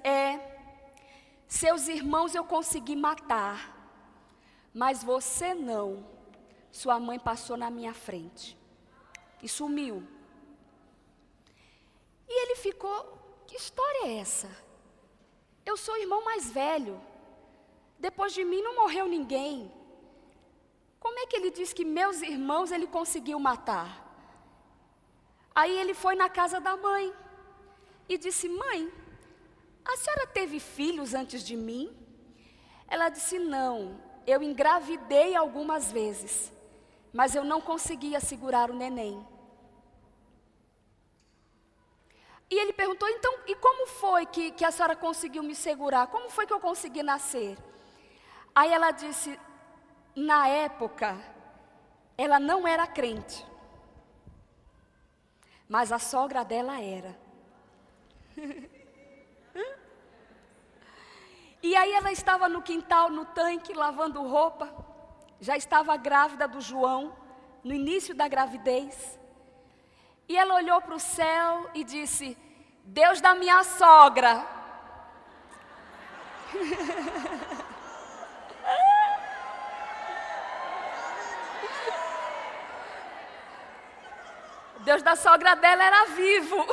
seus irmãos eu consegui matar, mas você não. Sua mãe passou na minha frente e sumiu. E ele ficou: que história é essa? Eu sou o irmão mais velho. Depois de mim não morreu ninguém. Como é que ele diz que meus irmãos ele conseguiu matar? Aí ele foi na casa da mãe e disse: mãe, a senhora teve filhos antes de mim? Ela disse: não, eu engravidei algumas vezes, mas eu não conseguia segurar o neném. E ele perguntou: então, e como foi que a senhora conseguiu me segurar? Como foi que eu consegui nascer? Aí ela disse: na época, ela não era crente, mas a sogra dela era. E aí ela estava no quintal, no tanque, lavando roupa. Já estava grávida do João, no início da gravidez. E ela olhou para o céu e disse: Deus da minha sogra. Deus da sogra dela era vivo.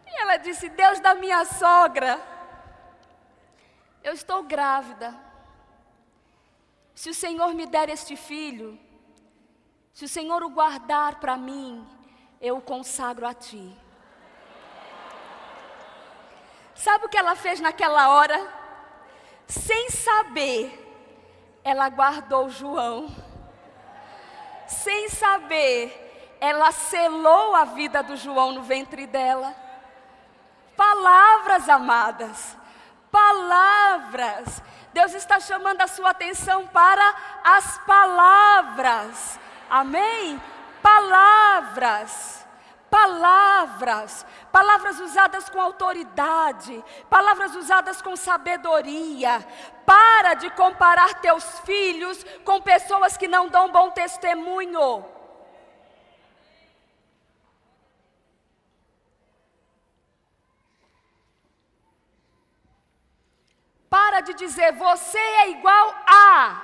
E ela disse: Deus da minha sogra, eu estou grávida. Se o Senhor me der este filho, se o Senhor o guardar para mim, eu o consagro a ti. Sabe o que ela fez naquela hora? Sem saber, ela guardou João. Sem saber, ela selou a vida do João no ventre dela. Palavras, amadas, palavras. Deus está chamando a sua atenção para as palavras. Amém? Palavras. Palavras, palavras usadas com autoridade, palavras usadas com sabedoria. Para de comparar teus filhos com pessoas que não dão bom testemunho. Para de dizer: você é igual a.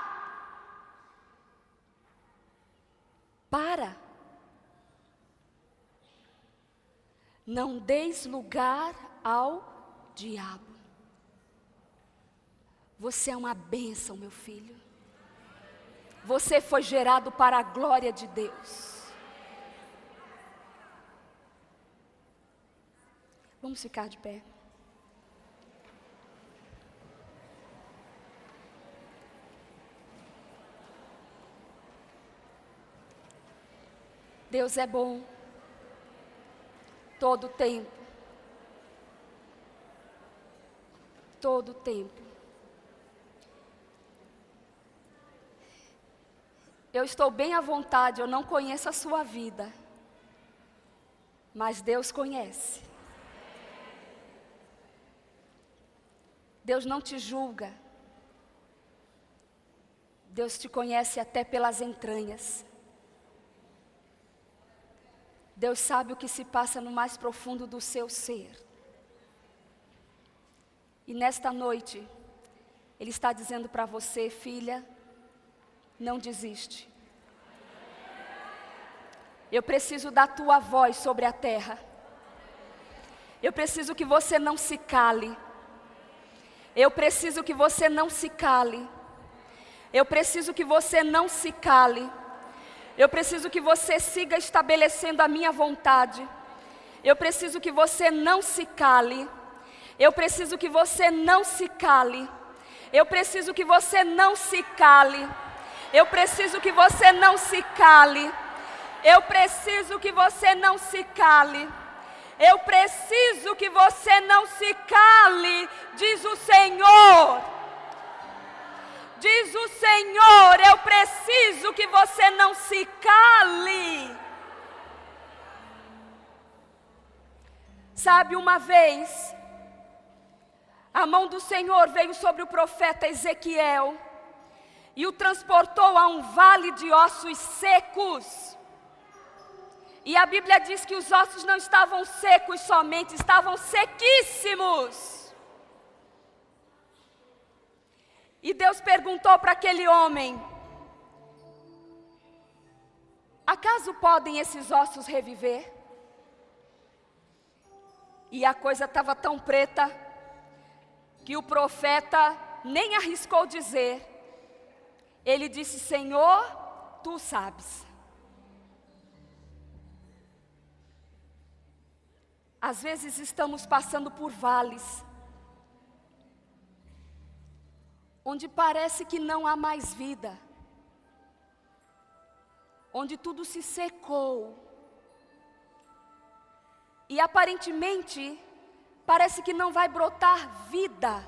Para. Não deis lugar ao diabo. Você é uma bênção, meu filho. Você foi gerado para a glória de Deus. Vamos ficar de pé. Deus é bom, todo tempo, todo tempo. Eu estou bem à vontade, eu não conheço a sua vida, mas Deus conhece. Deus não te julga, Deus te conhece até pelas entranhas. Deus sabe o que se passa no mais profundo do seu ser. E nesta noite, Ele está dizendo para você, filha, não desiste. Eu preciso da tua voz sobre a terra. Eu preciso que você não se cale. Eu preciso que você não se cale. Eu preciso que você não se cale. Eu preciso que você siga estabelecendo a minha vontade. Eu preciso que você não se cale. Eu preciso que você não se cale. Eu preciso que você não se cale. Eu preciso que você não se cale. Eu preciso que você não se cale. Eu preciso que você não se cale, diz o Senhor. Diz o Senhor, eu preciso que você não se cale. Sabe, uma vez, a mão do Senhor veio sobre o profeta Ezequiel e o transportou a um vale de ossos secos. E a Bíblia diz que os ossos não estavam secos somente, estavam sequíssimos. E Deus perguntou para aquele homem: acaso podem esses ossos reviver? E a coisa estava tão preta que o profeta nem arriscou dizer. Ele disse: Senhor, tu sabes. Às vezes estamos passando por vales onde parece que não há mais vida, onde tudo se secou, e aparentemente parece que não vai brotar vida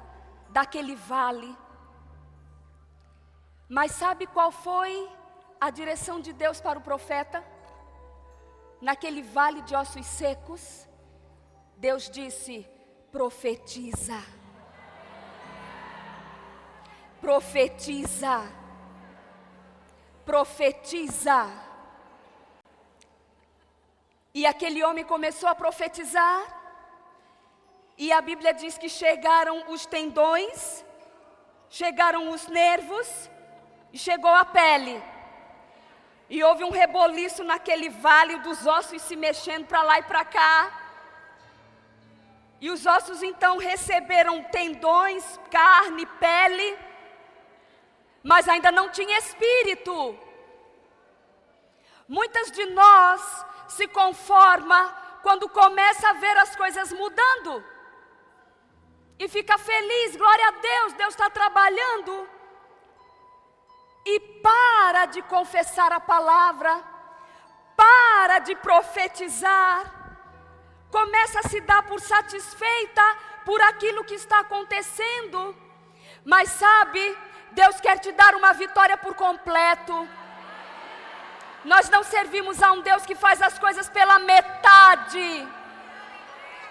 daquele vale. Mas sabe qual foi a direção de Deus para o profeta? Naquele vale de ossos secos, Deus disse: profetiza. Profetiza. Profetiza. E aquele homem começou a profetizar. E a Bíblia diz que chegaram os tendões, chegaram os nervos e chegou a pele. E houve um reboliço naquele vale dos ossos se mexendo para lá e para cá. E os ossos então receberam tendões, carne, pele, mas ainda não tinha espírito. Muitas de nós se conforma quando começa a ver as coisas mudando. E fica feliz, glória a Deus, Deus está trabalhando. E para de confessar a palavra, para de profetizar. Começa a se dar por satisfeita por aquilo que está acontecendo. Mas sabe, Deus quer te dar uma vitória por completo. Nós não servimos a um Deus que faz as coisas pela metade.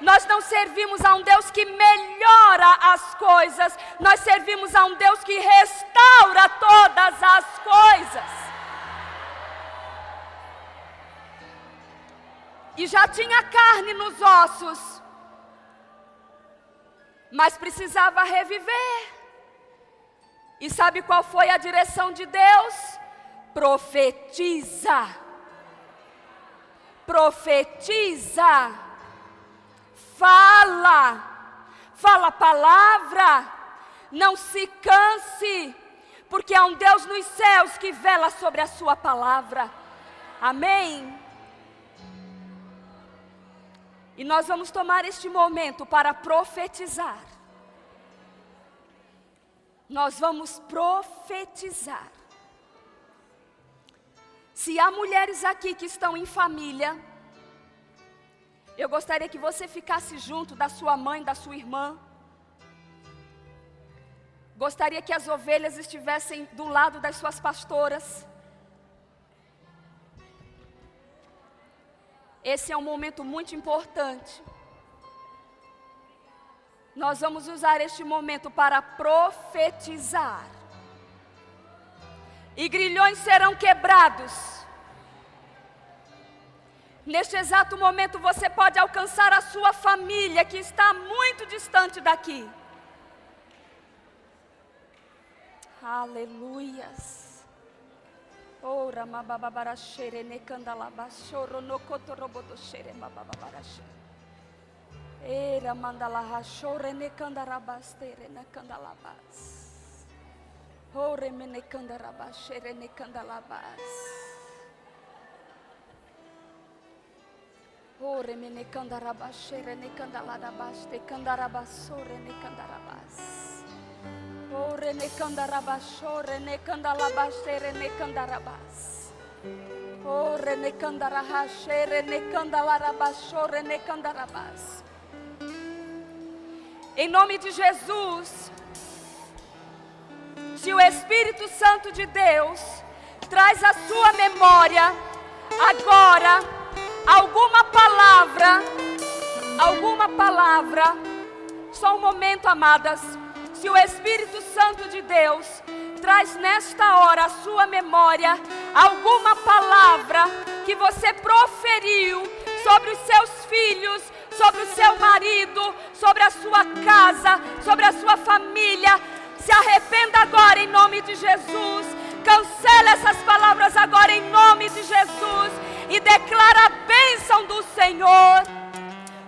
Nós não servimos a um Deus que melhora as coisas. Nós servimos a um Deus que restaura todas as coisas. E já tinha carne nos ossos, mas precisava reviver. E sabe qual foi a direção de Deus? Profetiza. Profetiza. Fala a palavra, não se canse, porque há um Deus nos céus que vela sobre a sua palavra. Amém? E nós vamos tomar este momento para profetizar. Nós vamos profetizar. Se há mulheres aqui que estão em família, eu gostaria que você ficasse junto da sua mãe, da sua irmã. Gostaria que as ovelhas estivessem do lado das suas pastoras. Esse é um momento muito importante. Nós vamos usar este momento para profetizar. E grilhões serão quebrados. Neste exato momento você pode alcançar a sua família que está muito distante daqui. Aleluias. Ora mababara xere ne candalaba choro no cotorobodo xere mababara xere. Era mandala chore ne candarabastere na candalabas. Ore me ne candaraba xere ne candalabas. Ore me ne candaraba xere ne candaladabas te candarabasore ne candarabas. Ore ne candarabas, ore ne candalabas, ore ne candarabas. Ore ne candarabas, ore ne candalarabas, ore ne candarabas. Em nome de Jesus, se o Espírito Santo de Deus traz à sua memória agora alguma palavra, só um momento, amadas. Se o Espírito Santo de Deus traz nesta hora à sua memória alguma palavra que você proferiu sobre os seus filhos, sobre o seu marido, sobre a sua casa, sobre a sua família, se arrependa agora em nome de Jesus. Cancela essas palavras agora em nome de Jesus e declara a bênção do Senhor.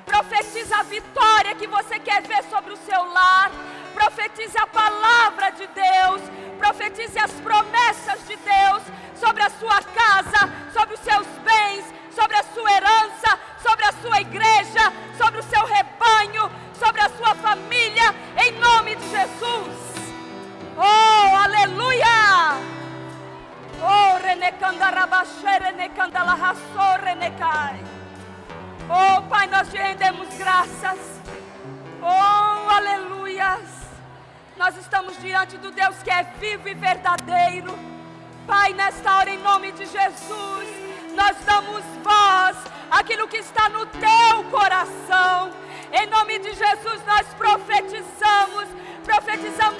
Profetiza a vitória que você quer ver sobre o seu lar. Profetize a palavra de Deus. Profetize as promessas de Deus sobre a sua casa, sobre os seus bens, sobre a sua herança, sobre a sua igreja, sobre o seu rebanho, sobre a sua família, em nome de Jesus. Oh, aleluia! Oh, renecandarabashere, necandalahasso, renecai. Oh, Pai, nós te rendemos graças. Oh, aleluias. Nós estamos diante do Deus que é vivo e verdadeiro. Pai, nesta hora, em nome de Jesus, nós damos voz àquilo que está no teu coração. Em nome de Jesus, nós profetizamos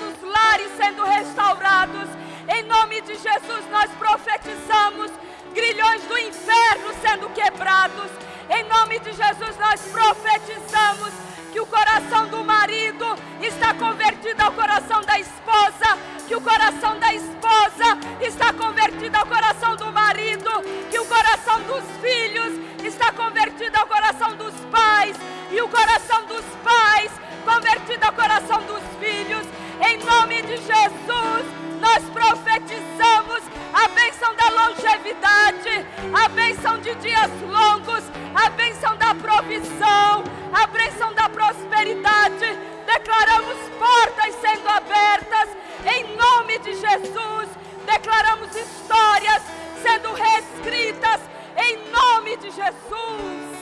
os lares sendo restaurados. Em nome de Jesus, nós profetizamos grilhões do inferno sendo quebrados. Em nome de Jesus, nós profetizamos que o coração do marido está convertido ao coração da esposa, que o coração da esposa está convertido ao coração do marido, que o coração dos filhos está convertido ao coração dos pais, e o coração dos pais convertido ao coração dos filhos. Em nome de Jesus, nós profetizamos a bênção da longevidade, a bênção de dias longos, a bênção da provisão, a bênção da prosperidade. Declaramos portas sendo abertas, em nome de Jesus. Declaramos histórias sendo reescritas, em nome de Jesus.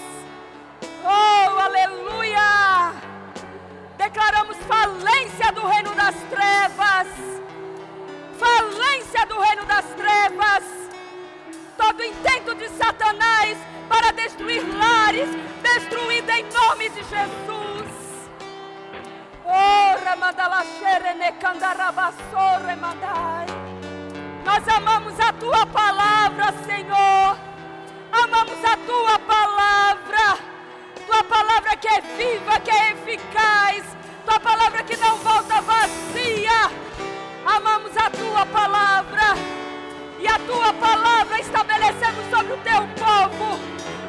Oh, aleluia! Declaramos falência do reino das trevas. Falência do reino das trevas. Todo intento de Satanás para destruir lares, destruído em nome de Jesus. Oh, Ramadalaxere Necandarabassore Mandai. Nós amamos a tua palavra, Senhor. Amamos a tua palavra. Tua palavra que é viva, que é eficaz. Tua palavra que não volta vazia. Amamos a tua palavra. E a tua palavra estabelecendo sobre o teu povo.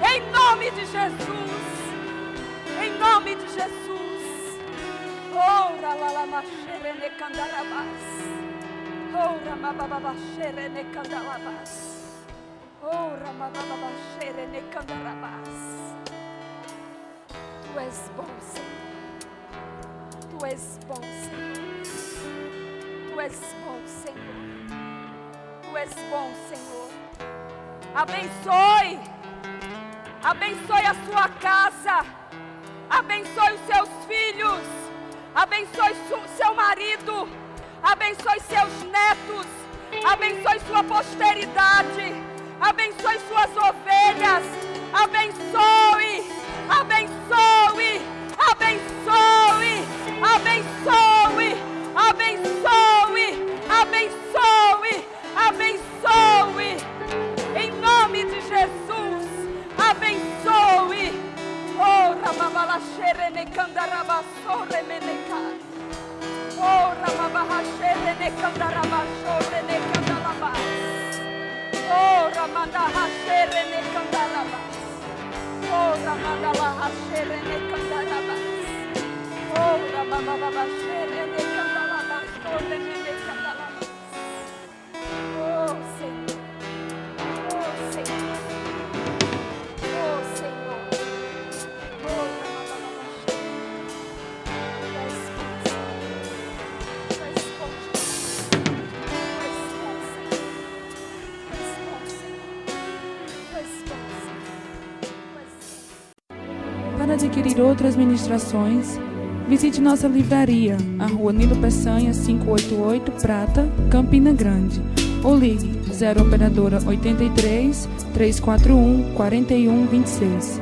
Em nome de Jesus. Em nome de Jesus. Ora lalamasherene candarabás. Ora mabababasherene candarabás. Ora mabababasherene candarabás. Tu és bom, Senhor. Tu és bom, Senhor. Tu és bom, Senhor. Tu és bom, Senhor. Abençoe. Abençoe a sua casa. Abençoe os seus filhos. Abençoe seu marido. Abençoe seus netos. Abençoe sua posteridade. Abençoe suas ovelhas. Abençoe. Abençoe. Abençoe. Abençoe. Abençoe. Abençoe. Abençoe. Em nome de Jesus. Abençoe. Oh, Ramabala Xerene Candarabasore Menecai. Oh, Ramabaha Xerene Candarabasore Necandalabas. Oh, Ramandaha Xerene Candarabas. Oh, Ramandala Xerene Candarabas. Oh, Ramababa Xerene Candalabasore Menecandalabas. Oh, Senhor. Oh, Senhor. Oh, Senhor. Para adquirir outras ministrações, visite nossa livraria, a Rua Nilo Peçanha, 588, Prata, Campina Grande, ou ligue 0 operadora 83 341 4126.